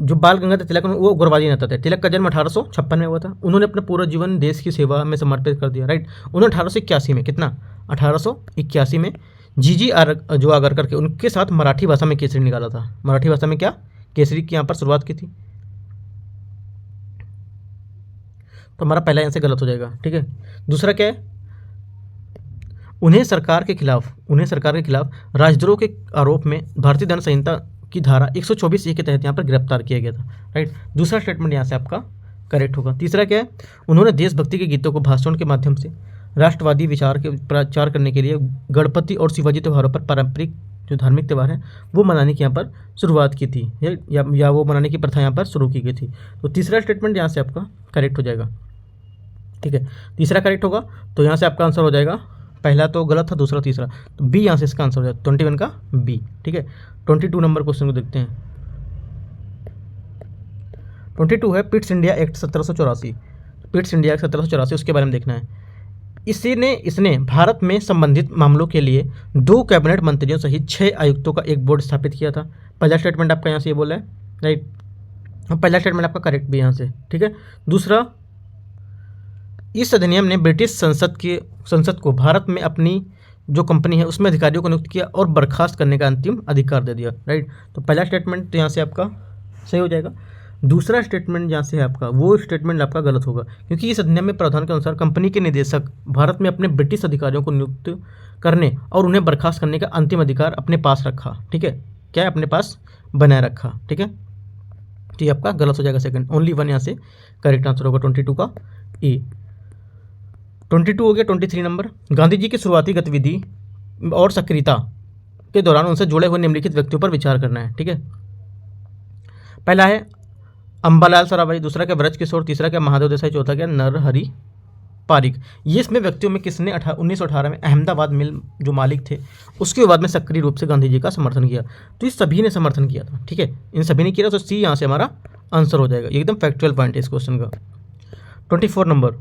जो बाल गंगाधर तिलक वो गुरबाजी नेता थे। तिलक का जन्म 1856 में हुआ था। उन्होंने अपना पूरा जीवन देश की सेवा में समर्पित कर दिया, राइट। उन्होंने 1881 में 1881 में जीजी जो आगरकर के उनके साथ मराठी भाषा में केसरी निकाला था। मराठी भाषा में क्या केसरी की यहाँ पर शुरुआत की थी। तो हमारा पहला यहाँ से गलत हो जाएगा, ठीक है। दूसरा क्या है, उन्हें सरकार के खिलाफ राजद्रोह के आरोप में भारतीय दंड संहिता की धारा 124 के तहत यहाँ पर गिरफ्तार किया गया था, राइट। दूसरा स्टेटमेंट यहाँ से आपका करेक्ट होगा। तीसरा क्या है, उन्होंने देशभक्ति के गीतों को भाषण के माध्यम से राष्ट्रवादी विचार के प्रचार करने के लिए गणपति और शिवाजी त्योहारों पर पारंपरिक जो धार्मिक त्यौहार हैं वो मनाने की यहाँ पर शुरुआत की थी, या वो मनाने की प्रथा यहाँ पर शुरू की गई थी। तो तीसरा स्टेटमेंट यहाँ से आपका करेक्ट हो जाएगा, ठीक है। तीसरा करेक्ट होगा तो यहाँ से आपका आंसर हो जाएगा, पहला तो गलत था, दूसरा तीसरा, तो बी यहाँ से इसका आंसर हो जाएगा 21 का बी, ठीक है। 22 नंबर क्वेश्चन को देखते हैं। 22 है Pitt's India act 1784। Pitt's India act 1784 उसके बारे में देखना है। इसने भारत में संबंधित मामलों के लिए 2 कैबिनेट मंत्रियों सहित 6 आयुक्तों का एक बोर्ड स्थापित किया था। पहला स्टेटमेंट आपका यहाँ से ये बोला है, राइट। पहला स्टेटमेंट आपका करेक्ट भी यहाँ से, ठीक है। दूसरा, इस अधिनियम ने ब्रिटिश संसद को भारत में अपनी जो कंपनी है उसमें अधिकारियों को नियुक्त किया और बर्खास्त करने का अंतिम अधिकार दे दिया, राइट। तो पहला स्टेटमेंट तो यहाँ से आपका सही हो जाएगा। दूसरा स्टेटमेंट यहाँ से है आपका, वो स्टेटमेंट आपका गलत होगा, क्योंकि इस अधिनियम में प्रावधान के अनुसार कंपनी के निदेशक भारत में अपने ब्रिटिश अधिकारियों को नियुक्त करने और उन्हें बर्खास्त करने का अंतिम अधिकार अपने पास रखा, ठीक है। क्या है, अपने पास बनाए रखा, ठीक है। तो ये आपका गलत हो जाएगा सेकंड, ओनली 1 यहाँ से करेक्ट आंसर होगा 22 का ए। 22 हो गया। 23 नंबर, गांधी जी की शुरुआती गतिविधि और सक्रियता के दौरान उनसे जुड़े हुए निम्नलिखित व्यक्तियों पर विचार करना है, ठीक है। पहला है अंबालाल सराभाई, दूसरा क्या ब्रज किशोर, तीसरा क्या महादेव देसाई, चौथा क्या नरहरि पारिक। ये इसमें व्यक्तियों में किसने 1918 में अहमदाबाद मिल जो मालिक थे उसके विवाद में सक्रिय रूप से गांधी जी का समर्थन किया। तो इस सभी ने समर्थन किया था, ठीक है, इन सभी ने किया, तो सी यहाँ से हमारा आंसर हो जाएगा। एकदम फैक्चुअल पॉइंट है इस क्वेश्चन का। 24 नंबर,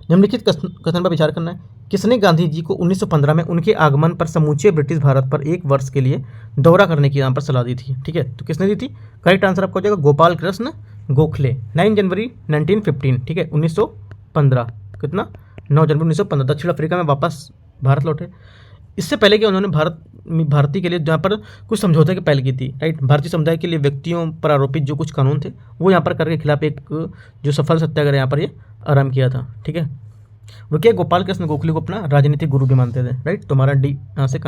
निम्नलिखित कथन पर विचार करना है। किसने गांधी जी को 1915 में उनके आगमन पर समूचे ब्रिटिश भारत पर 1 वर्ष के लिए दौरा करने की यहाँ पर सलाह दी थी, ठीक है। तो किसने दी थी, करेक्ट आंसर आपका हो जाएगा गोपाल कृष्ण गोखले, 9 जनवरी 1915, ठीक है, 1915, कितना 9 जनवरी 1915 दक्षिण अफ्रीका में वापस भारत लौटे। इससे पहले कि उन्होंने भारतीय के लिए जहाँ पर कुछ समझौते की पहल की थी, राइट। भारतीय समुदाय के लिए व्यक्तियों पर आरोपित जो कुछ कानून थे वो यहाँ पर करके खिलाफ एक जो सफल सत्याग्रह यहाँ पर ये आरंभ किया था, ठीक है। वो क्या, गोपाल कृष्ण गोखले को अपना राजनीतिक गुरु भी मानते थे, राइट। तो हमारा डी यहाँ से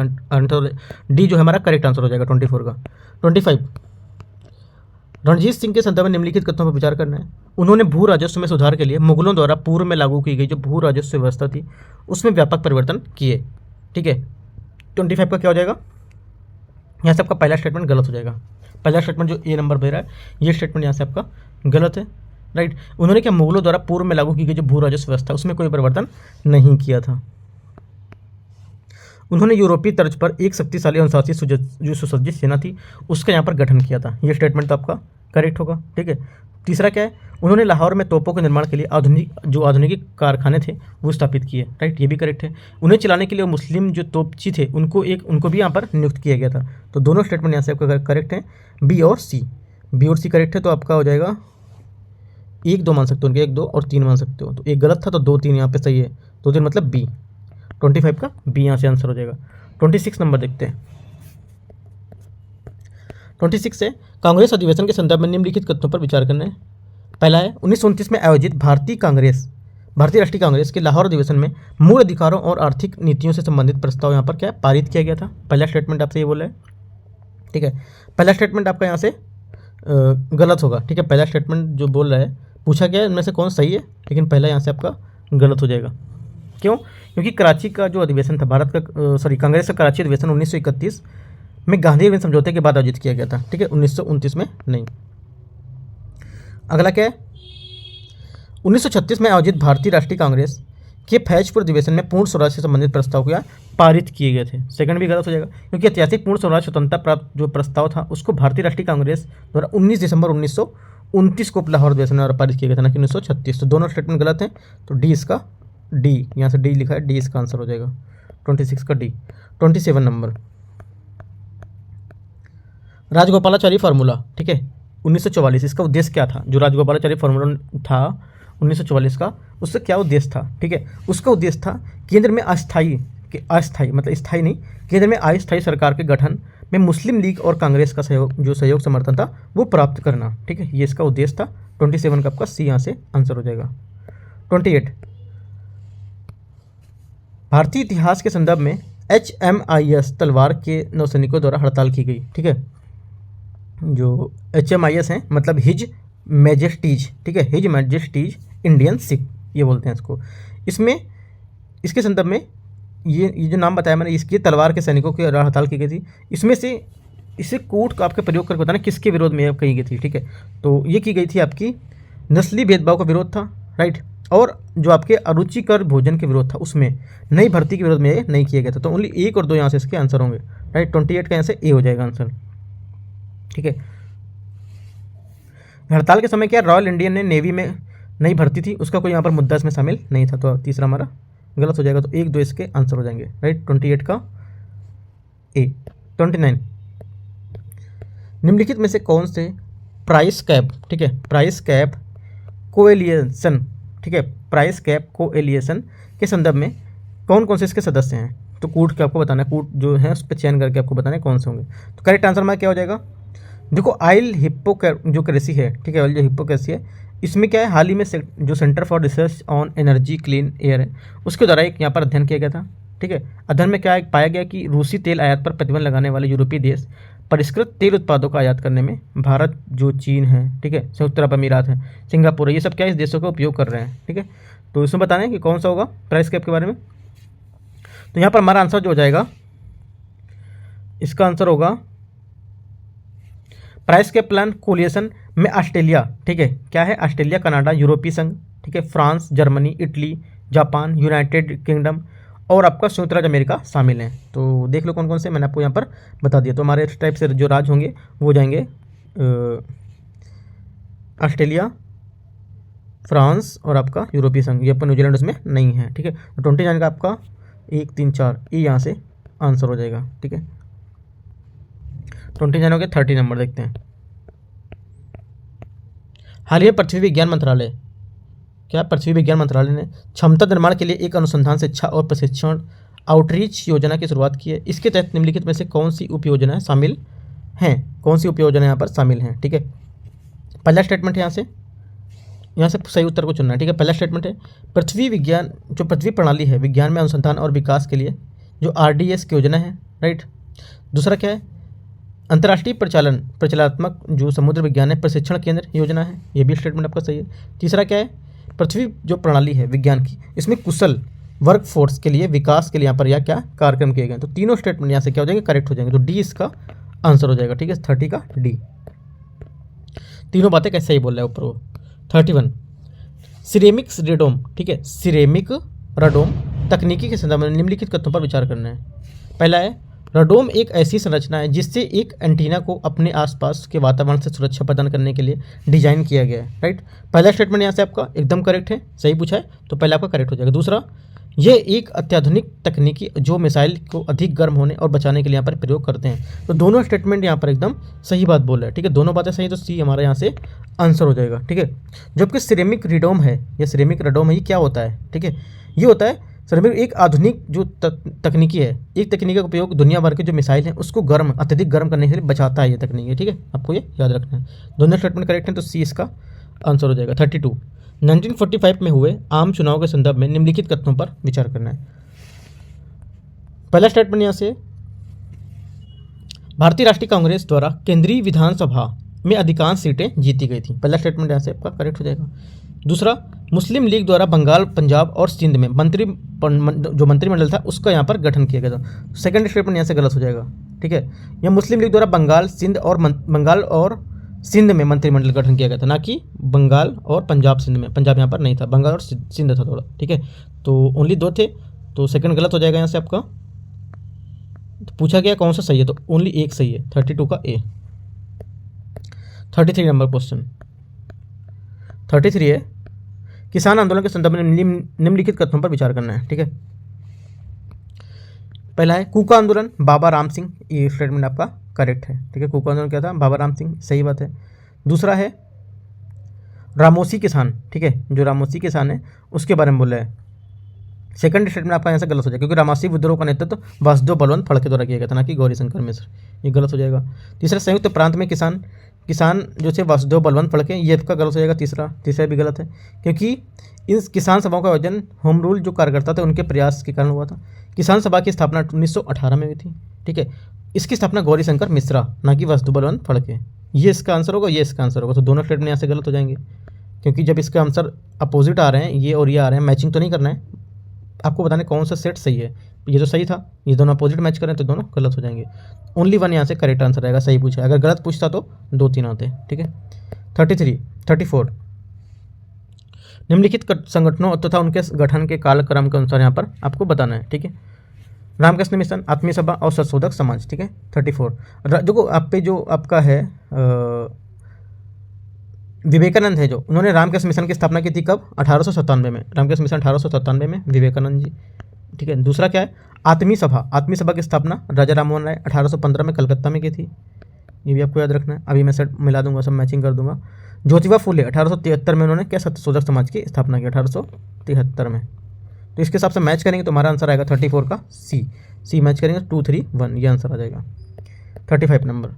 डी जो है हमारा करेक्ट आंसर हो जाएगा 24 का। 25, रणजीत सिंह के संदर्भ में निम्नलिखित कथनों पर विचार करना है। उन्होंने भू राजस्व में सुधार के लिए मुगलों द्वारा पूर्व में लागू की गई जो भू राजस्व व्यवस्था थी उसमें व्यापक परिवर्तन किए, ठीक है। 25 का क्या हो जाएगा, यहाँ से आपका पहला स्टेटमेंट गलत हो जाएगा। पहला स्टेटमेंट जो ए नंबर दे रहा है ये स्टेटमेंट यहाँ से आपका गलत है, राइट। उन्होंने क्या मुगलों द्वारा पूर्व में लागू की गई जो भू राजस्व व्यवस्था उसमें कोई परिवर्तन नहीं किया था। उन्होंने यूरोपीय तर्ज पर एक शक्तिशाली अनुशासित जो सुसज्जित सेना थी उसका यहाँ पर गठन किया था। ये स्टेटमेंट तो आपका करेक्ट होगा, ठीक है। तीसरा क्या है, उन्होंने लाहौर में तोपों के निर्माण के लिए आधुनिक कारखाने थे वो स्थापित किए, राइट। ये भी करेक्ट है। उन्हें चलाने के लिए मुस्लिम जो तोपची थे उनको भी यहाँ पर नियुक्त किया गया था। तो दोनों स्टेटमेंट यहाँ से आपका करेक्ट है, बी और सी करेक्ट है। तो आपका हो जाएगा 1 2 मान सकते हो उनके, 1 2 और 3 मान सकते हो। तो एक गलत था तो 2 3 यहाँ पे सही है, 2 3 मतलब बी। 25 का बी यहाँ से आंसर हो जाएगा। 26 नंबर देखते हैं। 26 से कांग्रेस अधिवेशन के संदर्भ में निम्नलिखित कथनों पर विचार करना है। पहला है 1929 में आयोजित भारतीय राष्ट्रीय कांग्रेस के लाहौर अधिवेशन में मूल अधिकारों और आर्थिक नीतियों से संबंधित प्रस्ताव यहाँ पर क्या पारित किया गया था। पहला स्टेटमेंट आपसे ये बोला है, ठीक है। पहला स्टेटमेंट आपका यहाँ से गलत होगा, ठीक है। पहला स्टेटमेंट जो बोल रहा है पूछा गया इनमें से कौन सही है, लेकिन पहला यहाँ से आपका गलत हो जाएगा। क्यों, क्योंकि कराची का जो अधिवेशन था कांग्रेस का कराची अधिवेशन 1931 में गांधी अरविंद समझौते के बाद आयोजित किया गया था, ठीक है, 1929 में नहीं। अगला क्या है, 1936 में आयोजित भारतीय राष्ट्रीय कांग्रेस के फैजपुर अधिवेशन में पूर्ण स्वराज से संबंधित प्रस्ताव क्या पारित किए गए थे। सेकंड भी गलत हो जाएगा, क्योंकि ऐतिहासिक पूर्ण स्वराज स्वतंत्रता प्राप्त जो प्रस्ताव था उसको भारतीय राष्ट्रीय कांग्रेस द्वारा 19 दिसंबर 1929 को लाहौर अधिवेशन में पारित किया गया था, ना कि 1936। तो दोनों स्टेटमेंट गलत हैं। तो डी इसका यहाँ से डी लिखा है, डी इसका आंसर हो जाएगा 26 का डी। 27 नंबर, राजगोपालाचारी फार्मूला, ठीक है, 1944। इसका उद्देश्य क्या था, जो राजगोपालाचारी फार्मूला था 1944 का, उसका क्या उद्देश्य था, ठीक है। उसका उद्देश्य था केंद्र में अस्थाई मतलब स्थायी नहीं, केंद्र में अस्थायी सरकार के गठन में मुस्लिम लीग और कांग्रेस का सहयोग समर्थन था वो प्राप्त करना, ठीक है। ये इसका उद्देश्य था। 27 का आपका सी यहाँ से आंसर हो जाएगा। 28, भारतीय इतिहास के संदर्भ में HMIS तलवार के नौसैनिकों द्वारा हड़ताल की गई। ठीक है, जो HMIS हैं मतलब हिज मैजेस्टीज, ठीक है, हिज मैजेस्टीज इंडियन शिप ये बोलते हैं इसको। इसमें इसके संदर्भ में ये जो नाम बताया मैंने, इसकी तलवार के सैनिकों की हड़ताल की गई थी। इसमें से इसे कूट का आपका प्रयोग करके बताना किसके विरोध में कही गई थी। ठीक है, तो ये की गई थी आपकी नस्ली भेदभाव का विरोध था, राइट, और जो आपके अरुचिकर भोजन के विरोध था उसमें, नई भर्ती के विरोध में ये नहीं किया गया था। तो ओनली 1 और 2 यहाँ से इसके आंसर होंगे, राइट। 28 का यहाँ से ए हो जाएगा आंसर। ठीक है, हड़ताल के समय क्या रॉयल इंडियन ने नेवी में नई भर्ती थी, उसका कोई यहाँ पर मुद्दा इसमें शामिल नहीं था, तो तीसरा हमारा गलत हो जाएगा। तो 1, 2 इसके आंसर हो जाएंगे, राइट। 28 का ए। 29 निम्नलिखित में से कौन से प्राइस कैप, ठीक है, प्राइस कैप कोएलिएशन, ठीक है, प्राइस कैप कोएलिएशन के संदर्भ में कौन कौन से इसके सदस्य हैं। तो कूट के आपको बताना है, कूट जो है उस पर चयन करके आपको बताना है कौन से होंगे। तो करेक्ट आंसर हमारा क्या हो जाएगा, देखो आइल हिप्पोक्रेसी है, ठीक है, ऑयल जो हिप्पोक्रेसी है, इसमें क्या है, हाल ही में जो centre for research on energy clean air है उसके द्वारा एक यहाँ पर अध्ययन किया गया था। ठीक है, अध्ययन में क्या पाया गया कि रूसी तेल आयात पर प्रतिबंध लगाने वाले यूरोपीय देश परिष्कृत तेल उत्पादों का आयात करने में भारत, जो चीन है, ठीक है, संयुक्त अरब अमीरात है, सिंगापुर है, ये सब क्या इस देशों का उपयोग कर रहे हैं। ठीक है, तो इसमें बताना है कि कौन सा होगा प्राइस कैप के बारे में। तो यहाँ पर हमारा आंसर जो हो जाएगा, इसका आंसर होगा प्राइस कैप प्लान कोलिएशन में ऑस्ट्रेलिया, ठीक है, क्या है, ऑस्ट्रेलिया, कनाडा, यूरोपीय संघ, ठीक है, France, Germany, Italy, Japan, United kingdom और आपका संयुक्त राज्य अमेरिका शामिल हैं। तो देख लो कौन कौन से, मैंने आपको यहाँ पर बता दिया। तो हमारे इस टाइप से जो राज्य होंगे वो जाएंगे ऑस्ट्रेलिया, फ्रांस और आपका यूरोपीय संघ, ये आपका न्यूजीलैंड उसमें नहीं है। ठीक है, तो 29 का आपका 1, 3, 4 ये यहाँ से आंसर हो जाएगा। ठीक है, 29 हो गया। 30 नंबर देखते हैं। हाल ही में पृथ्वी विज्ञान मंत्रालय, क्या पृथ्वी विज्ञान मंत्रालय ने क्षमता निर्माण के लिए एक अनुसंधान, शिक्षा और प्रशिक्षण आउटरीच योजना की शुरुआत की है। इसके तहत निम्नलिखित में से कौन सी उप योजनाएं शामिल हैं, कौन सी उप योजनाएं यहाँ पर शामिल हैं। ठीक है, पहला स्टेटमेंट है यहाँ से सही उत्तर को चुनना है। ठीक है, पहला स्टेटमेंट है पृथ्वी विज्ञान, जो पृथ्वी प्रणाली है विज्ञान में अनुसंधान और विकास के लिए जो RDS की योजना है, राइट। दूसरा क्या है, अंतर्राष्ट्रीय प्रचलात्मक जो समुद्र विज्ञान है प्रशिक्षण केंद्र योजना है, ये भी स्टेटमेंट आपका सही है। तीसरा क्या है, पृथ्वी जो प्रणाली है विज्ञान की, इसमें कुशल वर्क फोर्स के लिए विकास के लिए यहाँ पर या क्या कार्यक्रम किए गए। तो तीनों स्टेटमेंट यहाँ से क्या हो जाएंगे, करेक्ट हो जाएंगे। तो डी इसका आंसर हो जाएगा। ठीक है, 30 का डी, तीनों बातें कैसे ही बोल रहा है ऊपर वो। 31 सिरेमिक रेडोम, ठीक है, सिरेमिक रडोम तकनीकी के संदर्भ में निम्नलिखित तथ्यों पर विचार करना है। पहला है, रडोम एक ऐसी संरचना है जिससे एक एंटीना को अपने आसपास के वातावरण से सुरक्षा प्रदान करने के लिए डिजाइन किया गया है, राइट। पहला स्टेटमेंट यहाँ से आपका एकदम करेक्ट है, सही पूछा है तो पहला आपका करेक्ट हो जाएगा। दूसरा, यह एक अत्याधुनिक तकनीकी जो मिसाइल को अधिक गर्म होने और बचाने के लिए यहाँ पर प्रयोग करते हैं। तो दोनों स्टेटमेंट यहाँ पर एकदम सही बात बोल रहा है। ठीक है, दोनों बातें सही, तो सी हमारा यहाँ से आंसर हो जाएगा। ठीक है, जबकि सिरेमिक रिडोम है या सिरेमिक रडोम है, ये क्या होता है, ठीक है, ये होता है सिरेमिक एक आधुनिक जो तकनीकी है, एक तकनीक का उपयोग दुनिया भर के जो मिसाइल हैं उसको अत्यधिक गर्म करने के लिए बचाता है ये तकनीक है। ठीक है, आपको ये याद रखना है। दोनों स्टेटमेंट करेक्ट हैं, तो सी इसका आंसर हो जाएगा। 32 1945 में हुए आम चुनाव के संदर्भ में निम्नलिखित कथनों पर विचार करना है। पहला स्टेटमेंट यहाँ से, भारतीय राष्ट्रीय कांग्रेस द्वारा केंद्रीय विधानसभा में अधिकांश सीटें जीती गई थी। पहला स्टेटमेंट यहाँ से आपका करेक्ट हो जाएगा। दूसरा, मुस्लिम लीग द्वारा बंगाल, पंजाब और सिंध में जो मंत्रिमंडल था उसका यहाँ पर गठन किया गया था। सेकंड स्टेटमेंट यहाँ से गलत हो जाएगा। ठीक है, यह मुस्लिम लीग द्वारा बंगाल और सिंध में मंत्रिमंडल गठन किया गया था, ना कि बंगाल और पंजाब सिंध में। पंजाब यहाँ पर नहीं था, बंगाल और सिंध था थोड़ा। ठीक है, तो ओनली 2 थे, तो सेकंड गलत हो जाएगा यहाँ से आपका। तो पूछा गया कौन सा सही है, तो ओनली एक सही है, 32 का ए। 33 नंबर क्वेश्चन 33 है, किसान आंदोलन के संदर्भ में निम्नलिखित कथनों पर विचार करना है। ठीक है, पहला है कूका आंदोलन, बाबा राम सिंह, ये स्टेटमेंट आपका करेक्ट है। ठीक है, कूका आंदोलन क्या था, बाबा राम सिंह, सही बात है। दूसरा है रामोसी किसान, ठीक है, जो रामोसी किसान है उसके बारे में बोल रहा है। सेकंड स्टेटमेंट आपका यहाँ से गलत हो जाएगा, क्योंकि रामोसी विद्रोह का नेतृत्व वासुदेव बलवंत फड़के द्वारा किया गया था, ना कि गौरी शंकर मिश्र, ये गलत हो जाएगा। तीसरा, संयुक्त प्रांत में किसान किसान जो थे वासुदेव बलवंत फड़के, ये आपका गलत हो जाएगा। तीसरा भी गलत है, क्योंकि इन किसान सभाओं का आयोजन होम रूल जो कार्यकर्ता थे उनके प्रयास के कारण हुआ था। किसान सभा की स्थापना 1918 में हुई थी, ठीक है। इसकी स्थापना गौरीशंकर मिश्रा, ना कि वासुदेव बलवंत फड़के। ये इसका आंसर होगा, ये इसका आंसर होगा। तो दोनों स्टेटमेंट यहाँ से गलत हो जाएंगे, क्योंकि जब इसका आंसर अपोजिट आ रहे हैं, ये और ये आ रहे हैं, मैचिंग तो नहीं करना है, आपको बताने कौन सा सेट सही है। ये जो सही था, ये दोनों अपोजिट मैच करें तो दोनों गलत हो जाएंगे। ओनली वन यहाँ से करेक्ट आंसर आएगा, सही पूछा। अगर गलत पूछता तो 2-3 आते, ठीक है। 34 निम्नलिखित संगठनों तथा उनके गठन के कालक्रम के अनुसार यहाँ पर आपको बताना है, ठीक है। रामकृष्ण मिशन, आत्मीय सभा और सत्शोधक समाज, ठीक है। 34 देखो आप पे जो आपका है विवेकानंद है, जो उन्होंने रामकृष्ण मिशन की स्थापना की थी कब? 1897 में। रामकृष्ण मिशन 1897 में, विवेकानंद जी, ठीक है। दूसरा क्या है? आत्मीय सभा की स्थापना राजा राममोहन राय 1815 में कलकत्ता में की थी, ये भी आपको याद रखना है। अभी मैं सेट मिला दूंगा, सब मैचिंग कर दूंगा। ज्योतिबा फुले 1873 में उन्होंने क्या सत्यशोधक समाज की स्थापना की? 1873 में। तो इसके हिसाब से मैच करेंगे तो हमारा आंसर आएगा 34 का सी मैच करेंगे 2, 3, 1 ये आंसर आ जाएगा। 35 नंबर,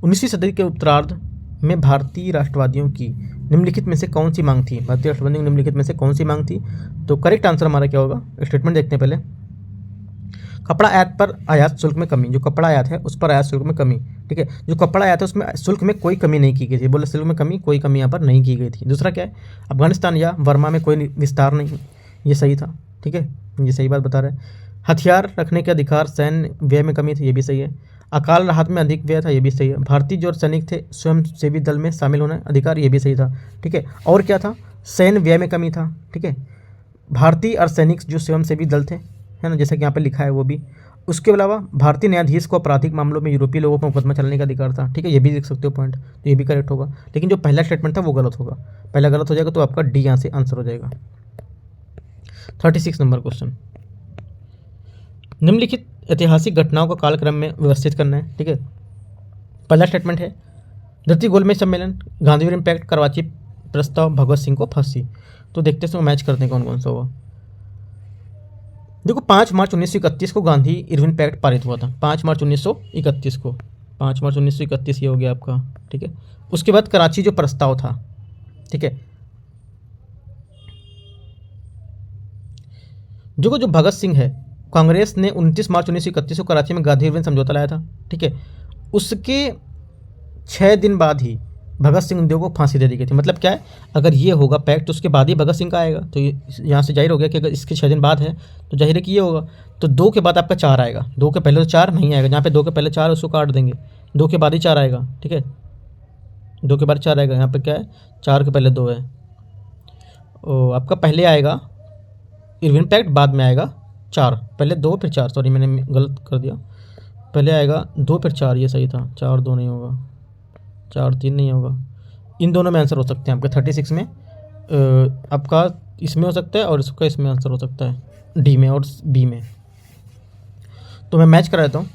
19वीं सदी के उत्तरार्ध में भारतीय राष्ट्रवादियों की निम्नलिखित में से कौन सी मांग थी? भारतीय राष्ट्रवादियों की निम्नलिखित में से कौन सी मांग थी? तो करेक्ट आंसर हमारा क्या होगा? स्टेटमेंट देखते हैं पहले। कपड़ा आयात पर आयात शुल्क में कमी, जो कपड़ा आयात है उस पर आयात शुल्क में कमी, ठीक है। जो कपड़ा आयात है उसमें शुल्क में कोई कमी नहीं की गई थी, बोले शुल्क में कमी, कोई कमी यहाँ पर नहीं की गई थी। दूसरा क्या है? अफगानिस्तान या वर्मा में कोई विस्तार नहीं, ये सही था, ठीक है, ये सही बात बता रहे हैं। हथियार रखने के अधिकार, सैन्य व्यय में कमी थी, ये भी सही है। अकाल राहत में अधिक व्यय था, ये भी सही है। भारतीय जो सैनिक थे स्वयं सेवी दल में शामिल होने अधिकार, ये भी सही था, ठीक है। और क्या था? सैन्य व्यय में कमी था, ठीक है। भारतीय अर्धसैनिक जो स्वयं सेवी दल थे, है ना, जैसा कि यहाँ पे लिखा है वो भी। उसके अलावा भारतीय न्यायाधीश को आपराधिक मामलों में यूरोपीय लोगों पर मुकदमा चलाने का अधिकार था, ठीक है, ये भी लिख सकते हो पॉइंट, तो ये भी करेक्ट होगा। लेकिन जो पहला स्टेटमेंट था वो गलत होगा, पहला गलत हो जाएगा तो आपका डी यहाँ से आंसर हो जाएगा। 36 नंबर क्वेश्चन, निम्नलिखित ऐतिहासिक घटनाओं को कालक्रम में व्यवस्थित करना है, ठीक है। पहला स्टेटमेंट है धरती गोलमेज सम्मेलन, गांधीवीर इम्पैक्ट, करवाची प्रस्ताव, भगवत सिंह को फांसी। तो देखते हैं मैच करते हैं कौन कौन सा होगा। देखो 5 मार्च 1931 को गांधी इरविन पैक्ट पारित हुआ था, 5 मार्च 1931 को, 5 मार्च 1931 ये हो गया आपका, ठीक है। उसके बाद कराची जो प्रस्ताव था, ठीक है, जो भगत सिंह है, कांग्रेस ने 29 मार्च 1931 को कराची में गांधी इरविन समझौता लाया था, ठीक है। उसके 6 दिन बाद ही भगत सिंह देव को फांसी दे दी गई थी। मतलब क्या है? अगर ये होगा पैक्ट तो उसके बाद ही भगत सिंह का आएगा, तो यहाँ से जाहिर हो गया कि अगर इसके 6 दिन बाद है तो जाहिर है कि ये होगा। तो 2 के बाद आपका 4 आएगा, 2 के पहले तो 4 नहीं आएगा, जहाँ पे 2 के पहले 4 उसको काट देंगे, 2 के बाद ही 4 आएगा, ठीक है, 2 के बाद 4 आएगा। यहाँ पे क्या है? 4 के पहले 2 है, और आपका पहले आएगा इरविन पैक्ट, बाद में आएगा 4, पहले 2 फिर 4, सॉरी मैंने गलत कर दिया, पहले आएगा 2 फिर 4, ये सही था। 4 2 नहीं होगा, 4 3 नहीं होगा, इन दोनों में आंसर हो सकते हैं आपके 36 में, आपका इसमें हो सकता है और इसका इसमें आंसर हो सकता है, डी में और बी में। तो मैं मैच करा देता हूँ।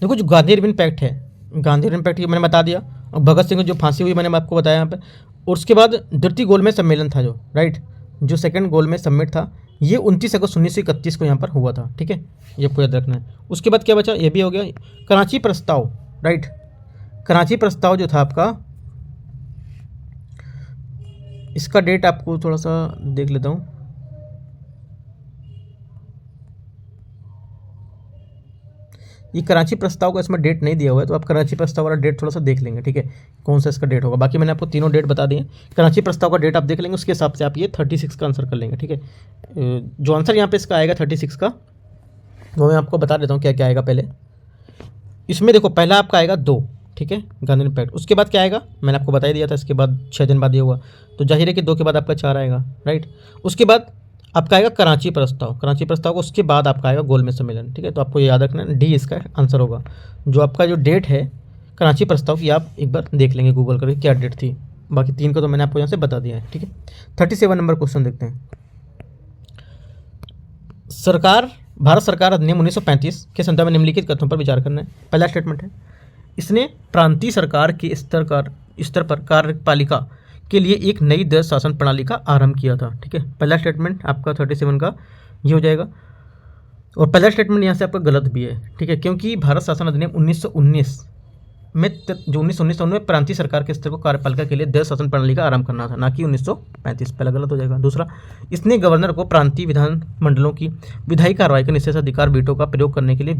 देखो जो गांधी इरविन पैक्ट है, गांधी इरविन पैक्ट ये मैंने बता दिया, और भगत सिंह को जो फांसी हुई मैंने आपको बताया यहाँ पे। और उसके बाद द्वितीय गोलमेज सम्मेलन था जो, राइट, जो सेकंड गोलमेज समिट था, ये 29 अगस्त 1931 को यहाँ पर हुआ था, ठीक है, ये आपको याद रखना है। उसके बाद क्या बचा? ये भी हो गया कराची प्रस्ताव, राइट। कराची प्रस्ताव जो था आपका, इसका डेट आपको थोड़ा सा देख लेता हूँ। ये कराची प्रस्ताव का इसमें डेट नहीं दिया हुआ है, तो आप कराची प्रस्ताव वाला डेट थोड़ा सा देख लेंगे, ठीक है, कौन सा इसका डेट होगा। बाकी मैंने आपको तीनों डेट बता दिए, कराची प्रस्ताव का डेट आप देख लेंगे, उसके हिसाब से आप ये 36 का आंसर कर लेंगे, ठीक है। जो आंसर यहाँ पे इसका आएगा 36 का, वो मैं आपको बता देता हूँ क्या क्या आएगा। पहले इसमें देखो, पहला आपका आएगा 2, ठीक है, गांधी इम्पैक्ट। उसके बाद क्या आएगा? मैंने आपको बता ही दिया था, इसके बाद 6 दिन बाद ये हुआ, तो जाहिर है कि 2 के बाद आपका 4 आएगा, राइट। उसके बाद आपका आएगा कराची प्रस्ताव, कराची प्रस्ताव को उसके बाद आपका आएगा गोलमेज सम्मेलन, ठीक है। तो आपको ये याद रखना है, डी इसका आंसर होगा। जो आपका जो डेट है कराची प्रस्ताव की, आप एक बार देख लेंगे गूगल करके क्या डेट थी। बाकी 3 को तो मैंने आपको यहाँ से बता दिया है, ठीक है। 37 नंबर क्वेश्चन देखते हैं। भारत सरकार अधिनियम 1935 के संदर्भ में निम्नलिखित कथनों पर विचार करना है। पहला स्टेटमेंट है, इसने प्रांतीय सरकार के स्तर पर कार्यपालिका के लिए एक नई देश शासन प्रणाली का आरंभ किया था। ठीक है, पहला स्टेटमेंट आपका 37 का ये हो जाएगा। और पहला स्टेटमेंट यहाँ से आपका गलत भी है। ठीक है, क्योंकि भारत शासन अधिनियम 1919 में जो 1919 में प्रांतीय सरकार के स्तर को कार्यपालिका के लिए देश शासन प्रणाली का आरंभ करना था, ना कि 1935। पहला गलत हो जाएगा। दूसरा, इसने गवर्नर को प्रांतीय विधान मंडलों की विधायी कार्रवाई का निषेध अधिकार वीटो का प्रयोग करने के लिए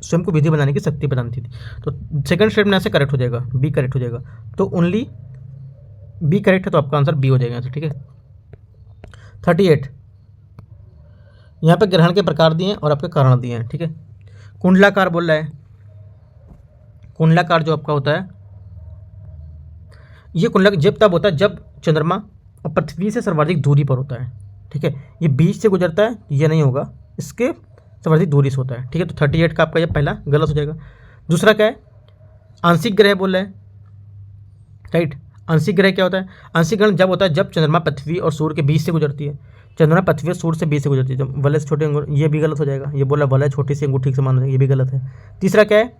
स्वयं को विधि बनाने की शक्ति प्रदान थी। तो सेकंड स्टेटमेंट यहाँ से करेक्ट हो जाएगा, बी करेक्ट हो जाएगा। तो ओनली बी करेक्ट है, तो आपका आंसर बी हो जाएगा यहाँ से। ठीक है, 38 यहाँ पे ग्रहण के प्रकार दिए हैं और आपके कारण दिए हैं। ठीक है, कुंडलाकार बोल रहा है। कुंडलाकार जो आपका होता है, ये कुंडला जब तब होता है जब चंद्रमा और पृथ्वी से सर्वाधिक दूरी पर होता है। ठीक है, ये बीच से गुजरता है, ये नहीं होगा, इसके सर्वाधिक दूरी से होता है। ठीक है, तो 38 का आपका ये पहला गलत हो जाएगा। दूसरा क्या है, आंशिक ग्रह बोल रहे हैं। राइट, आंशिक ग्रह क्या होता है? आंशिक ग्रहण जब होता है जब चंद्रमा पृथ्वी और सूर्य के बीच से गुजरती है। चंद्रमा पृथ्वी और सूर्य से बीच से गुजरती है। जब वलय से छोटे अंगूर, ये भी गलत हो जाएगा। ये बोला वलय छोटी सी अंगूठी से मान हो जाएगा, ये भी गलत है। तीसरा क्या है,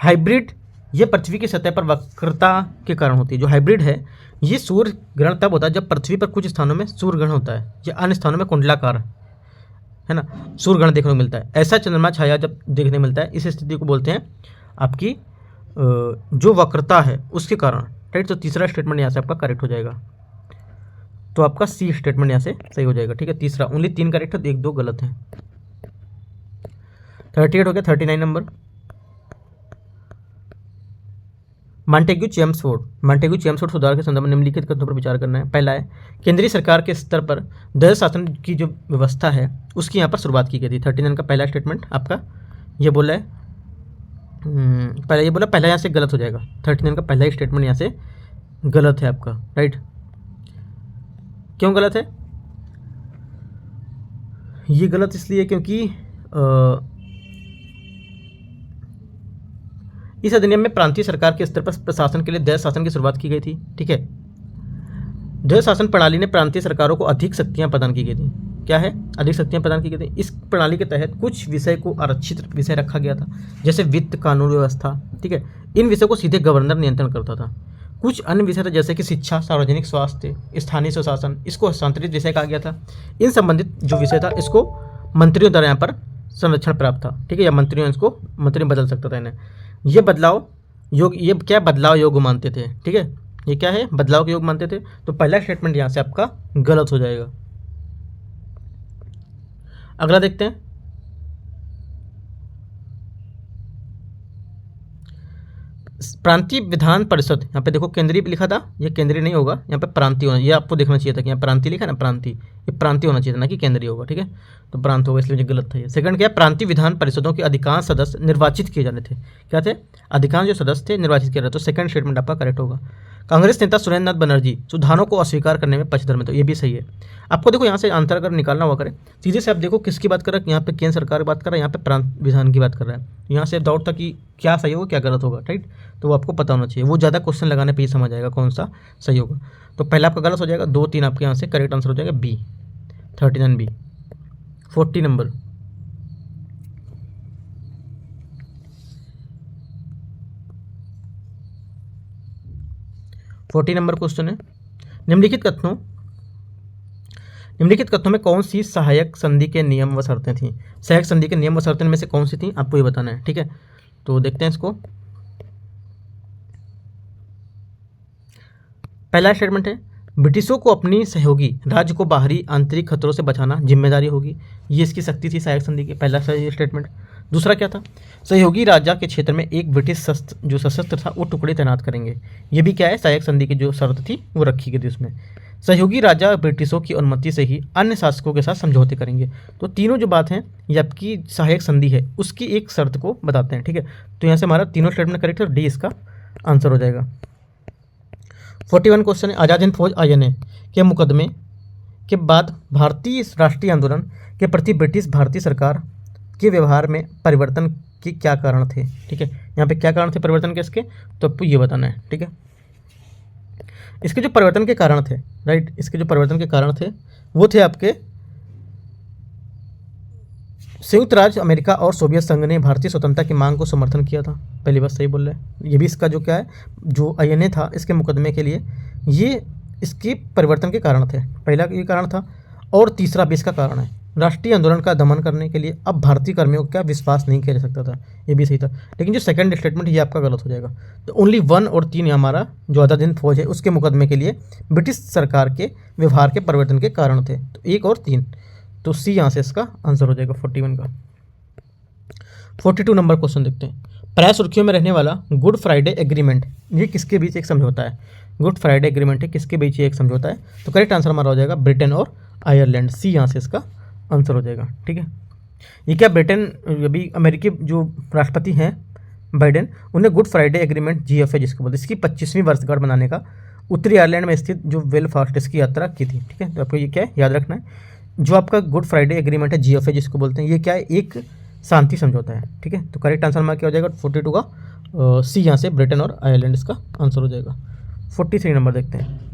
हाइब्रिड, ये पृथ्वी की सतह पर वक्रता के कारण होती है। जो हाइब्रिड है, ये सूर्य ग्रहण तब होता है जब पृथ्वी पर कुछ स्थानों में सूर्य ग्रहण होता है, या अन्य स्थानों में कुंडलाकार है ना सूर्य ग्रहण देखने को मिलता है। ऐसा चंद्रमा छाया जब देखने मिलता है, इस स्थिति को बोलते हैं आपकी जो वक्रता है उसके कारण। राइट, तो तीसरा स्टेटमेंट यहाँ से आपका करेक्ट हो जाएगा। तो आपका सी स्टेटमेंट यहाँ से सही हो जाएगा। ठीक है, तीसरा, ओनली 3 करेक्ट है, 1-2 गलत है। 38 हो गया। 39 नंबर, मॉन्टेग्यू चेम्सफोर्ड सुधार के संदर्भ में निम्नलिखित कथनों पर विचार करना है। पहला है, केंद्रीय सरकार के स्तर पर देश शासन की जो व्यवस्था है उसकी यहाँ पर शुरुआत की गई थी। 39 का पहला स्टेटमेंट आपका ये बोला है, पहला यहाँ से गलत हो जाएगा। 39 का पहला ही स्टेटमेंट यहाँ से गलत है आपका। राइट, क्यों गलत है? ये गलत इसलिए क्योंकि इस अधिनियम में प्रांतीय सरकार के स्तर पर प्रशासन के लिए देश शासन की शुरुआत की गई थी। ठीक है, देश शासन प्रणाली ने प्रांतीय सरकारों को अधिक शक्तियां प्रदान की गई थी। क्या है? अधिक शक्तियां प्रदान की गई थी। इस प्रणाली के तहत कुछ विषय को आरक्षित विषय रखा गया था, जैसे वित्त, कानून व्यवस्था। ठीक है, इन विषयों को सीधे गवर्नर नियंत्रण करता था। कुछ अन्य विषय थे जैसे कि शिक्षा, सार्वजनिक स्वास्थ्य, स्थानीय स्वशासन, इसको हस्तांतरित विषय कहा गया था। इन संबंधित जो विषय था इसको मंत्रियों द्वारा यहाँ पर संरक्षण प्राप्त था। ठीक है, या मंत्री बदल सकता था इन्हें। ये बदलाव योग्य मानते थे। ठीक है, ये क्या है? बदलाव के योग मानते थे। तो पहला स्टेटमेंट यहाँ से आपका गलत हो जाएगा। अगला देखते हैं, प्रांतीय विधान परिषद। यहाँ पे देखो केंद्रीय लिखा था, ये केंद्रीय नहीं होगा, यहाँ पे प्रांतीय होना। ये आपको देखना चाहिए था कि यहाँ प्रांतीय लिखा ना, प्रांतीय, ये प्रांतीय होना चाहिए था, ना कि केंद्रीय होगा। ठीक है, तो प्रांत होगा, इसलिए गलत था ये। सेकंड क्या है, प्रांतीय विधान परिषदों के अधिकांश सदस्य निर्वाचित किए जाने थे। क्या थे? अधिकांश जो सदस्य थे निर्वाचित किए जाते। तो सेकंड स्टेटमेंट आपका करेक्ट होगा। कांग्रेस नेता सुरेंद्र नाथ बनर्जी सुधारों को अस्वीकार करने में पक्षधर में, तो ये भी सही है। आपको देखो यहाँ से आंसर अगर निकालना हुआ करे, सीधे से आप देखो किसकी बात कर रहा है। यहाँ पे केंद्र सरकार की बात कर रहा है, यहाँ पे प्रांत विधान की बात कर रहा है। यहाँ से डाउट था कि क्या सही होगा क्या गलत होगा। राइट, तो वो आपको पता होना चाहिए। वो ज़्यादा क्वेश्चन लगाने पर ही समझ आएगा कौन सा सही होगा। तो पहला आपका गलत हो जाएगा, 2-3 आपके यहाँ से करेक्ट आंसर हो जाएगा बी, 39 बी। 40 नंबर, क्वेश्चन है, निम्नलिखित कथनों में कौन सी सहायक संधि के नियम व शर्तें थी? सहायक संधि के नियम व शर्तें में से कौन सी थी, आपको ये बताना है। ठीक है, तो देखते हैं इसको। पहला स्टेटमेंट है, ब्रिटिशों को अपनी सहयोगी राज्य को बाहरी आंतरिक खतरों से बचाना जिम्मेदारी होगी। ये इसकी शक्ति थी सहायक संधि की, पहला सही स्टेटमेंट। दूसरा क्या था? सहयोगी राज्य के क्षेत्र में एक ब्रिटिश सशस्त्र था वो टुकड़े तैनात करेंगे। ये भी क्या है? सहायक संधि की जो शर्त थी वो रखी गई थी उसमें। सहयोगी राजा ब्रिटिशों की अनुमति से ही अन्य शासकों के साथ समझौते करेंगे। तो तीनों जो बात है ये आपकी सहायक संधि है उसकी एक शर्त को बताते हैं। ठीक है, तो यहाँ से हमारा तीनों स्टेटमेंट करेक्ट है और डी इसका आंसर हो जाएगा। 41 क्वेश्चन है, आज़ाद हिंद फौज INA के मुकदमे के बाद भारतीय राष्ट्रीय आंदोलन के प्रति ब्रिटिश भारतीय सरकार के व्यवहार में परिवर्तन के क्या कारण थे? ठीक है, यहाँ पे क्या कारण थे परिवर्तन के इसके, तो आपको ये बताना है। ठीक है, इसके जो परिवर्तन के कारण थे, राइट, इसके जो परिवर्तन के कारण थे वो थे आपके संयुक्त राज्य अमेरिका और सोवियत संघ ने भारतीय स्वतंत्रता की मांग को समर्थन किया था। पहली बात सही बोल रहे हैं। ये भी इसका जो क्या है, जो INA था इसके मुकदमे के लिए ये इसके परिवर्तन के कारण थे। पहला ये कारण था, और तीसरा भी इसका कारण है, राष्ट्रीय आंदोलन का दमन करने के लिए अब भारतीय कर्मियों का विश्वास नहीं किया जा सकता था। ये भी सही था, लेकिन जो सेकंड स्टेटमेंट ये आपका गलत हो जाएगा। तो ओनली 1 और 3 हमारा जो आज़ाद हिंद फौज है उसके मुकदमे के लिए ब्रिटिश सरकार के व्यवहार के परिवर्तन के कारण थे। तो 1 और 3, तो सी यहाँ से इसका आंसर हो जाएगा 41 का। 42 नंबर क्वेश्चन देखते हैं। प्राय सुर्खियों में रहने वाला गुड फ्राइडे एग्रीमेंट, ये किसके बीच एक समझौता है? गुड फ्राइडे एग्रीमेंट है, किसके बीच ये एक समझौता है? तो करेक्ट आंसर हमारा हो जाएगा ब्रिटेन और आयरलैंड, सी यहाँ से इसका आंसर हो जाएगा। ठीक है, ये क्या ब्रिटेन, अभी अमेरिकी जो राष्ट्रपति हैं बाइडेन, उन्हें गुड फ्राइडे एग्रीमेंट GFA जिसको बोलते हैं, इसकी 25वीं वर्षगांठ मनाने का उत्तरी आयरलैंड में स्थित जो बेलफास्ट इसकी यात्रा की थी। ठीक है, तो आपको ये क्या है याद रखना है, जो आपका गुड फ्राइडे एग्रीमेंट है GFA जिसको बोलते हैं, ये क्या है, एक शांति समझौता है। ठीक है, तो करेक्ट आंसर हमारा क्या हो जाएगा 42 का सी यहाँ से ब्रिटेन और आयरलैंड इसका आंसर हो जाएगा। 43 नंबर देखते हैं।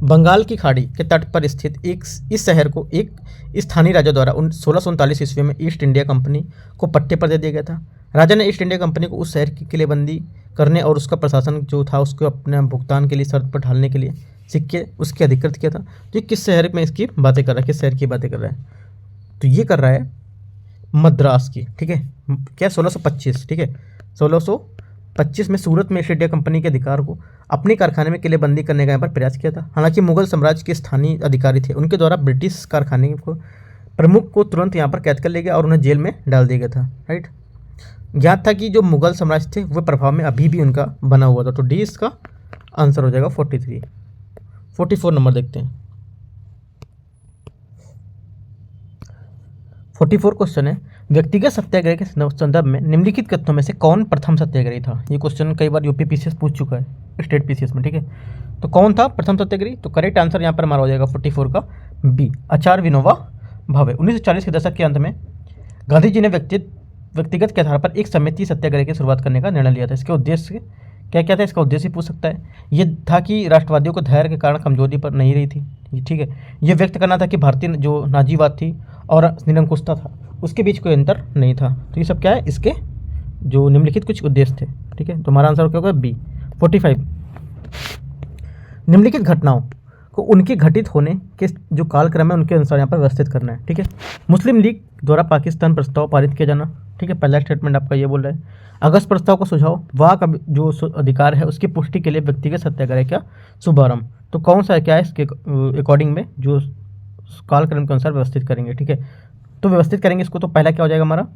बंगाल की खाड़ी के तट पर स्थित इस शहर को एक स्थानीय राजा द्वारा 1639 ईस्वी में ईस्ट इंडिया कंपनी को पट्टे पर दे दिया गया था। राजा ने ईस्ट इंडिया कंपनी को उस शहर की किलेबंदी करने और उसका प्रशासन जो था उसको अपने भुगतान के लिए शर्त पर ढालने के लिए सिक्के उसके अधिकृत किया था। तो ये किस शहर में इसकी बातें कर रहा है, किस शहर की बातें कर रहा है? तो ये कर रहा है मद्रास की। ठीक है, क्या 1625, ठीक है 1625 में सूरत में ईस्ट इंडिया कंपनी के अधिकार को अपने कारखाने में किलेबंदी करने का यहाँ पर प्रयास किया था। हालांकि मुगल साम्राज्य के स्थानीय अधिकारी थे, उनके द्वारा ब्रिटिश कारखाने को प्रमुख को तुरंत यहाँ पर कैद कर लिया गया और उन्हें जेल में डाल दिया गया था। राइट, ज्ञात था कि जो मुगल साम्राज्य थे वह प्रभाव में अभी भी उनका बना हुआ था। तो डी इसका आंसर हो जाएगा 43। 44 नंबर देखते हैं। 44 क्वेश्चन है, व्यक्तिगत सत्याग्रह के संदर्भ में निम्नलिखित कथनों में से कौन प्रथम सत्याग्रही था? ये क्वेश्चन कई बार यूपी PCS पूछ चुका है, स्टेट PCS में। ठीक है, तो कौन था प्रथम सत्याग्रही? तो करेक्ट आंसर यहाँ पर हमारा हो जाएगा 44 का बी, आचार्य विनोबा भावे। 1940 के दशक के अंत में गांधी जी ने व्यक्तिगत के आधार पर एक समिति सत्याग्रह की शुरुआत करने का निर्णय लिया था। इसके उद्देश्य क्या क्या था? इसका उद्देश्य पूछ सकता है। ये था कि राष्ट्रवादियों को धैर्य के कारण कमजोरी पर नहीं रही थी। ठीक है, ये व्यक्त करना था कि भारतीय जो नाजीवाद थी और निरंकुशता था उसके बीच कोई अंतर नहीं था। तो ये सब क्या है, इसके जो निम्नलिखित कुछ उद्देश्य थे। ठीक है, तो हमारा आंसर क्या होगा बी। 45 निम्नलिखित घटनाओं को उनके घटित होने के जो कालक्रम है उनके अनुसार यहाँ पर व्यवस्थित करना है। ठीक है, मुस्लिम लीग द्वारा पाकिस्तान प्रस्ताव पारित किया जाना। ठीक है, पहला स्टेटमेंट आपका ये बोल रहा है। अगस्त प्रस्ताव का सुझाव, वाक का जो अधिकार है उसकी पुष्टि के लिए व्यक्तिगत सत्याग्रह का शुभारंभ। तो कौन सा क्या है इसके अकॉर्डिंग में जो कालक्रम के अनुसार व्यवस्थित करेंगे। ठीक है, तो व्यवस्थित करेंगे इसको। तो पहला क्या हो जाएगा हमारा,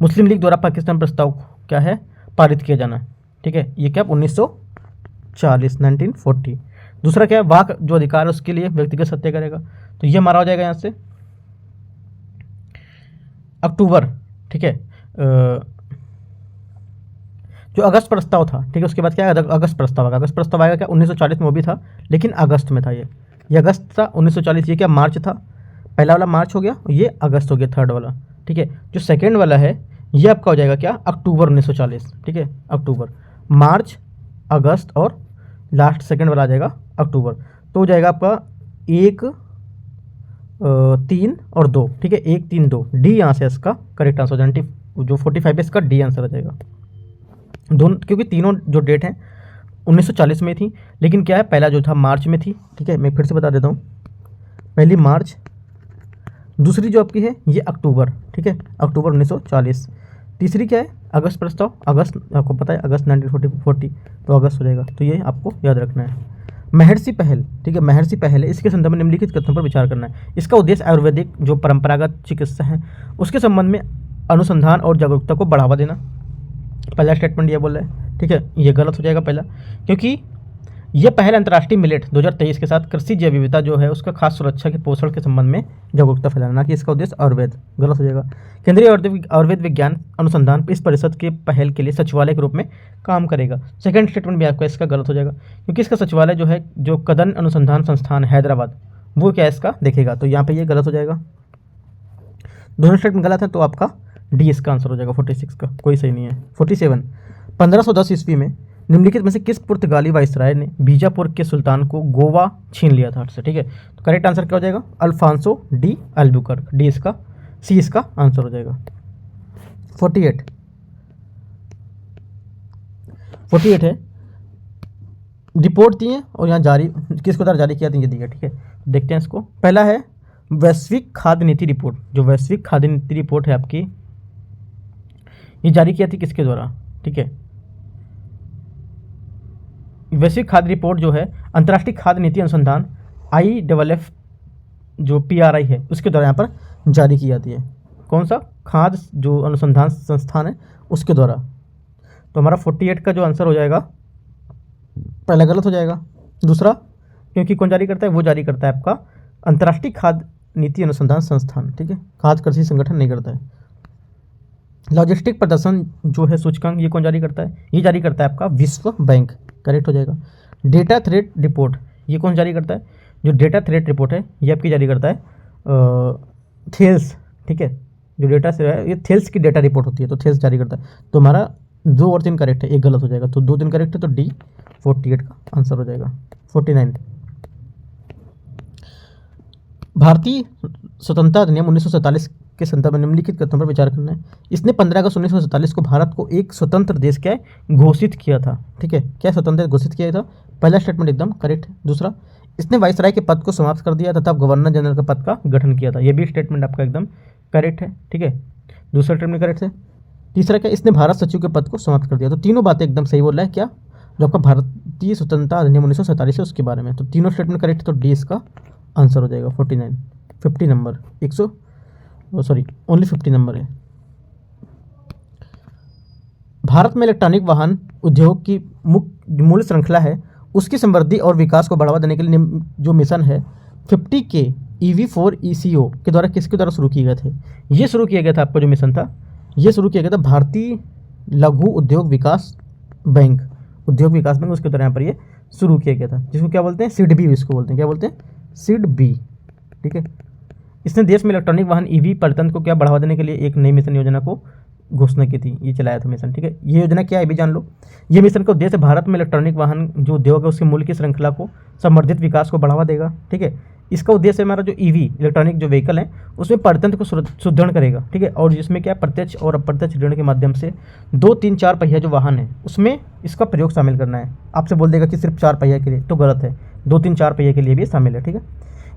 मुस्लिम लीग द्वारा पाकिस्तान प्रस्ताव क्या है पारित किया जाना। ठीक है, ये क्या 1940 1940। दूसरा क्या है, वाक जो अधिकार है उसके लिए व्यक्तिगत सत्याग्रह का। तो ये हमारा हो जाएगा यहाँ से अक्टूबर। ठीक है, जो अगस्त प्रस्ताव था। ठीक है, उसके बाद क्या है अगस्त प्रस्ताव आएगा। अगस्त प्रस्ताव आएगा क्या 1940 में वो भी था, लेकिन अगस्त में था। ये अगस्त था 1940। ये क्या मार्च था, पहला वाला मार्च हो गया, ये अगस्त हो गया थर्ड वाला। ठीक है, जो सेकेंड वाला है ये आपका हो जाएगा क्या अक्टूबर 1940। ठीक है, अक्टूबर, मार्च, अगस्त और लास्ट सेकेंड वाला आ जाएगा अक्टूबर। तो हो जाएगा आपका 1, 3 और 2। ठीक है, 1, 3, 2 डी यहाँ से इसका करेक्ट आंसर हो जाएगा। जो 45 है इसका डी आंसर आ जाएगा दोनों, क्योंकि तीनों जो डेट हैं 1940 में थी, लेकिन क्या है पहला जो था मार्च में थी। ठीक है, मैं फिर से बता देता हूँ, पहली मार्च, दूसरी जो आपकी है ये अक्टूबर। ठीक है, अक्टूबर 1940। तीसरी क्या है अगस्त प्रस्ताव, अगस्त आपको पता है अगस्त 1940, तो अगस्त हो जाएगा। तो ये आपको याद रखना है। महर्षि पहल, ठीक है महर्षि पहल है, इसके संदर्भ में निम्नलिखित कथनों पर विचार करना है। इसका उद्देश्य आयुर्वेदिक जो परंपरागत चिकित्सा है उसके संबंध में अनुसंधान और जागरूकता को बढ़ावा देना। पहला स्टेटमेंट ये बोल रहा है। ठीक है, ये गलत हो जाएगा पहला, क्योंकि यह पहल अंतर्राष्ट्रीय मिलेट 2023 के साथ कृषि जैव विविधता जो है उसका खास सुरक्षा के पोषण के संबंध में जागरूकता फैलाना, ना कि इसका उद्देश्य आयुर्वेद। गलत हो जाएगा। केंद्रीय आयुर्वेद विज्ञान अनुसंधान इस परिषद के पहल के लिए सचिवालय के रूप में काम करेगा। सेकंड स्टेटमेंट भी आपका इसका गलत हो जाएगा, क्योंकि इसका सचिवालय जो है जो कदन अनुसंधान संस्थान हैदराबाद वो क्या इसका देखेगा। तो यहाँ पे ये गलत हो जाएगा, दोनों स्टेटमेंट गलत है। तो आपका डी इसका आंसर हो जाएगा 46 का, कोई सही नहीं है। 47 1510 ईस्वी में निम्नलिखित में से किस पुर्तगाली वाइसराय ने बीजापुर के सुल्तान को गोवा छीन लिया था से। ठीक है, तो करेक्ट आंसर क्या हो जाएगा अल्फांसो डी अल्बुकर्क, डी इसका सी इसका आंसर हो जाएगा। 48 है रिपोर्ट दी है और यहाँ जारी किसके द्वारा जारी किया था ये दिया, ठीक है। देखते हैं इसको। पहला है वैश्विक खाद्य नीति रिपोर्ट। जो वैश्विक खाद्य नीति रिपोर्ट है आपकी, ये जारी किया थी किसके द्वारा, ठीक है। वैश्विक खाद्य रिपोर्ट जो है अंतर्राष्ट्रीय खाद्य नीति अनुसंधान IFF जो PRI है उसके द्वारा यहाँ पर जारी की जाती है। कौन सा, खाद्य जो अनुसंधान संस्थान है उसके द्वारा। तो हमारा 48 का जो आंसर हो जाएगा पहला गलत हो जाएगा। दूसरा, क्योंकि कौन जारी करता है, वो जारी करता है आपका अंतर्राष्ट्रीय खाद्य नीति अनुसंधान संस्थान, ठीक है। खाद्य कृषि संगठन नहीं करता है। लॉजिस्टिक प्रदर्शन जो है सूचकांक, ये कौन जारी करता है, ये जारी करता है आपका विश्व बैंक, करेक्ट हो जाएगा। डेटा थ्रेट रिपोर्ट, ये कौन जारी करता है, जो डेटा थ्रेट रिपोर्ट है ये आपकी जारी करता है थेल्स, ठीक है। जो डेटा से है ये थेल्स की डेटा रिपोर्ट होती है, तो थेल्स जारी करता है। तो हमारा 2 और 3 करेक्ट है, एक गलत हो जाएगा। तो 2 3 करेक्ट है, तो D 48 का आंसर हो जाएगा। 49 भारतीय स्वतंत्रता अधिनियम 1947 के संदर्भ में निम्नलिखित कथनों पर विचार करना है। इसने 15 अगस्त 1947 को भारत को एक स्वतंत्र देश क्या है घोषित किया था, ठीक है। क्या स्वतंत्र घोषित किया था, पहला स्टेटमेंट एकदम करेक्ट है। दूसरा, इसने वाइसराय के पद को समाप्त कर दिया तथा गवर्नर जनरल के पद का गठन किया था, ये भी स्टेटमेंट आपका एकदम करेक्ट है, ठीक है। दूसरा स्टेटमेंट करेक्ट है। तीसरा क्या, इसने भारत सचिव के पद को समाप्त कर दिया। तो तीनों बातें एकदम सही बोल रहा है। क्या, जो आपका भारतीय स्वतंत्रता अधिनियम 1947 है उसके बारे में। तो तीनों स्टेटमेंट करेक्ट है, तो D इसका आंसर हो जाएगा। 49 50 नंबर 50 नंबर है। भारत में इलेक्ट्रॉनिक वाहन उद्योग की मूल श्रृंखला है, उसकी समृद्धि और विकास को बढ़ावा देने के लिए जो मिशन है 50 के EV4 ECO के द्वारा किसके द्वारा शुरू किए गए थे। ये शुरू किया गया था, आपका जो मिशन था ये शुरू किया गया था भारतीय लघु उद्योग विकास बैंक, उसके द्वारा यहाँ पर ये शुरू किया गया था, जिसको क्या बोलते हैं, SIDBI इसको बोलते हैं। क्या बोलते हैं, SIDBI, ठीक है। इसने देश में इलेक्ट्रॉनिक वाहन EV परितंत्र को क्या बढ़ावा देने के लिए एक नई मिशन योजना को घोषणा की थी, ये चलाया था मिशन, ठीक है। ये योजना क्या है भी जान लो। ये मिशन का उद्देश्य भारत में इलेक्ट्रॉनिक वाहन जो उद्योग है उसके मूल्य की श्रृंखला को संवर्धित विकास को बढ़ावा देगा, ठीक है। इसका उद्देश्य हमारा जो EV इलेक्ट्रॉनिक जो व्हीकल है उसमें परितंत्र को सुदृढ़ करेगा, ठीक है। और जिसमें क्या प्रत्यक्ष और अप्रत्यक्ष ऋण के माध्यम से 2 3 4 पहिया जो वाहन है उसमें इसका प्रयोग शामिल करना है। आपसे बोल देगा कि सिर्फ 4 पहिया के लिए, तो गलत है, 2 3 4 पहिया के लिए भी शामिल है, ठीक है।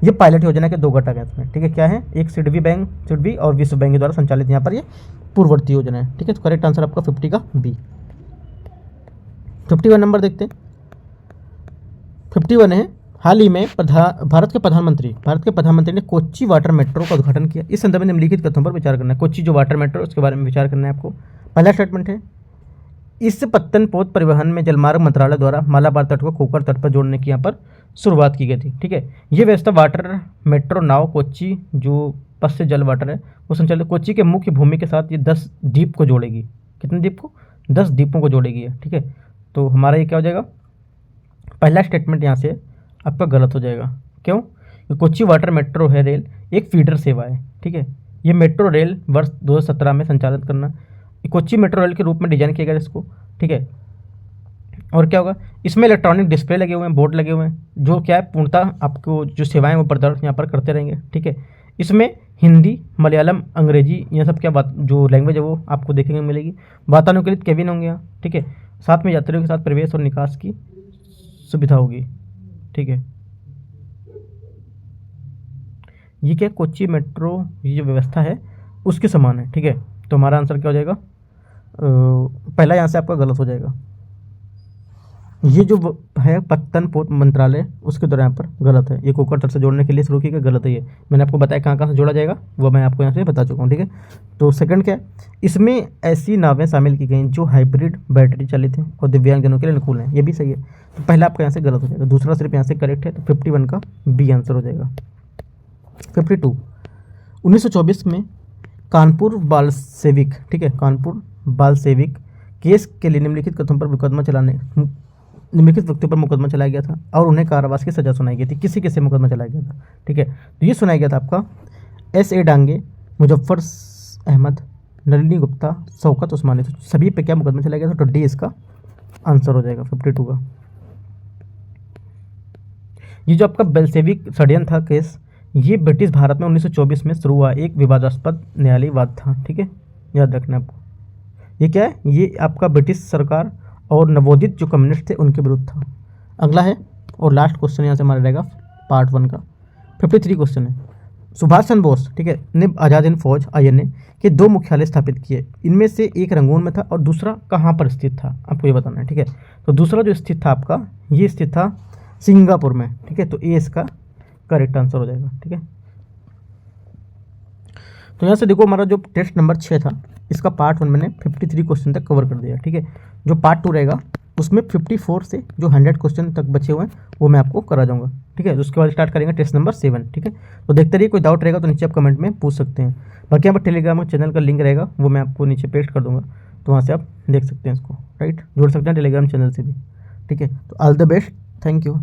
ये पायलट योजना के 2 घटक है इसमें, ठीक है। क्या है, एक SIDBI और विश्व बैंक के द्वारा संचालित यहाँ पर ये पूर्ववर्ती योजना है, ठीक है। तो करेक्ट आंसर आपका 50 का B। 51 नंबर देखते हैं। 51 है, हाल ही में भारत के प्रधानमंत्री ने कोच्चि वाटर मेट्रो का उद्घाटन किया। इस संदर्भ में निम्नलिखित कथनों पर विचार करना है। कोच्चि जो वाटर मेट्रो उसके बारे में विचार करना है आपको। पहला स्टेटमेंट है, इस पत्तन पोत परिवहन में जलमार्ग मंत्रालय द्वारा मालाबार तट को कोकर तट पर जोड़ने की यहाँ पर शुरुआत की गई थी, ठीक है। ये व्यवस्था वाटर मेट्रो नाव कोच्चि जो पश्चिम जल वाटर है वो संचालित कोच्चि के मुख्य भूमि के साथ ये 10 द्वीप को जोड़ेगी। कितने द्वीप को, 10 द्वीपों को जोड़ेगी, ठीक है। तो हमारा ये क्या हो जाएगा, पहला स्टेटमेंट यहाँ से आपका गलत हो जाएगा। क्यों, कोच्चि वाटर मेट्रो है रेल एक फीडर सेवा है, ठीक है। ये मेट्रो रेल वर्ष 2017 में संचालित करना, कोच्चि मेट्रो रेल के रूप में डिजाइन किया गया इसको, ठीक है। और क्या होगा, इसमें इलेक्ट्रॉनिक डिस्प्ले लगे हुए हैं, बोर्ड लगे हुए हैं, जो क्या है पूर्णतः आपको जो सेवाएं वो प्रदर्शन यहाँ पर करते रहेंगे, ठीक है। इसमें हिंदी, मलयालम, अंग्रेजी, यह सब क्या बात जो लैंग्वेज है वो आपको देखने को मिलेगी। वातानुकूलित केबिन होंगे यहाँ, ठीक है। साथ में यात्रियों के साथ प्रवेश और निकास की सुविधा होगी, ठीक है। ये क्या, कोच्चि मेट्रो ये जो व्यवस्था है उसके समान है, ठीक है। तो हमारा आंसर क्या हो जाएगा, पहला यहाँ से आपका गलत हो जाएगा। ये जो है पत्तन पोत मंत्रालय उसके द्वारा यहाँ पर गलत है। ये कोकर तट से जोड़ने के लिए शुरू किया गया, गलत है। ये मैंने आपको बताया कहाँ कहाँ से जोड़ा जाएगा वो मैं आपको यहाँ से बता चुका हूँ, ठीक है। तो सेकंड क्या है, इसमें ऐसी नावें शामिल की गई जो हाइब्रिड बैटरी चालित हैं और दिव्यांगजनों के लिए अनुकूल हैं, ये भी सही है। तो पहला आपका यहाँ से गलत हो जाएगा, दूसरा सिर्फ यहाँ से करेक्ट है। तो 51 का B आंसर हो जाएगा। 52 1924 में कानपुर बाल सेविक, ठीक है, कानपुर बाल सेविक केस के लिए निम्नलिखित व्यक्तियों पर मुकदमा चलाया गया था और उन्हें कारावास की सजा सुनाई गई थी। किसी मुकदमा चलाया गया था, ठीक है। तो ये सुनाया गया था आपका S.A. डांगे, मुजफ्फर अहमद, नलिनी गुप्ता, शौकत उस्मानी, तो सभी पे क्या मुकदमा चलाया गया था। तो D इसका आंसर हो जाएगा 52 का। ये जो आपका बेल्सेविक षड्यंत्र था केस, ये ब्रिटिश भारत में 1924 में शुरू हुआ एक विवादास्पद न्यायालयी वाद था, ठीक है, याद रखना आपको। ये क्या है, ये आपका ब्रिटिश सरकार और नवोदित जो कम्युनिस्ट थे उनके विरुद्ध था। अगला है और लास्ट क्वेश्चन यहाँ से हमारा रहेगा पार्ट 1 का 53 क्वेश्चन है। सुभाष चंद्र बोस, ठीक है, ने आज़ाद हिंद फौज INA के 2 मुख्यालय स्थापित किए। इनमें से एक रंगून में था और दूसरा कहाँ पर स्थित था, आपको ये बताना है। ठीक है, तो दूसरा जो स्थित था आपका, ये स्थित था सिंगापुर में। ठीक है, तो ये इसका करेक्ट आंसर हो जाएगा। ठीक है, तो यहाँ से देखो हमारा जो टेस्ट नंबर 6 था, इसका पार्ट 1 मैंने 53 क्वेश्चन तक कवर कर दिया। ठीक है, जो पार्ट 2 रहेगा उसमें 54 से जो 100 क्वेश्चन तक बचे हुए हैं वो मैं आपको करा दूंगा। ठीक है, तो उसके बाद स्टार्ट करेंगे टेस्ट नंबर 7। ठीक है, तो देखते रहिए, कोई डाउट रहेगा तो नीचे आप कमेंट में पूछ सकते हैं। बाकी यहाँ पर टेलीग्राम चैनल का लिंक रहेगा, वो मैं आपको नीचे पेस्ट कर दूंगा, तो वहाँ से आप देख सकते हैं इसको, राइट, जुड़ सकते हैं टेलीग्राम चैनल से भी। ठीक है, तो all the best, thank you.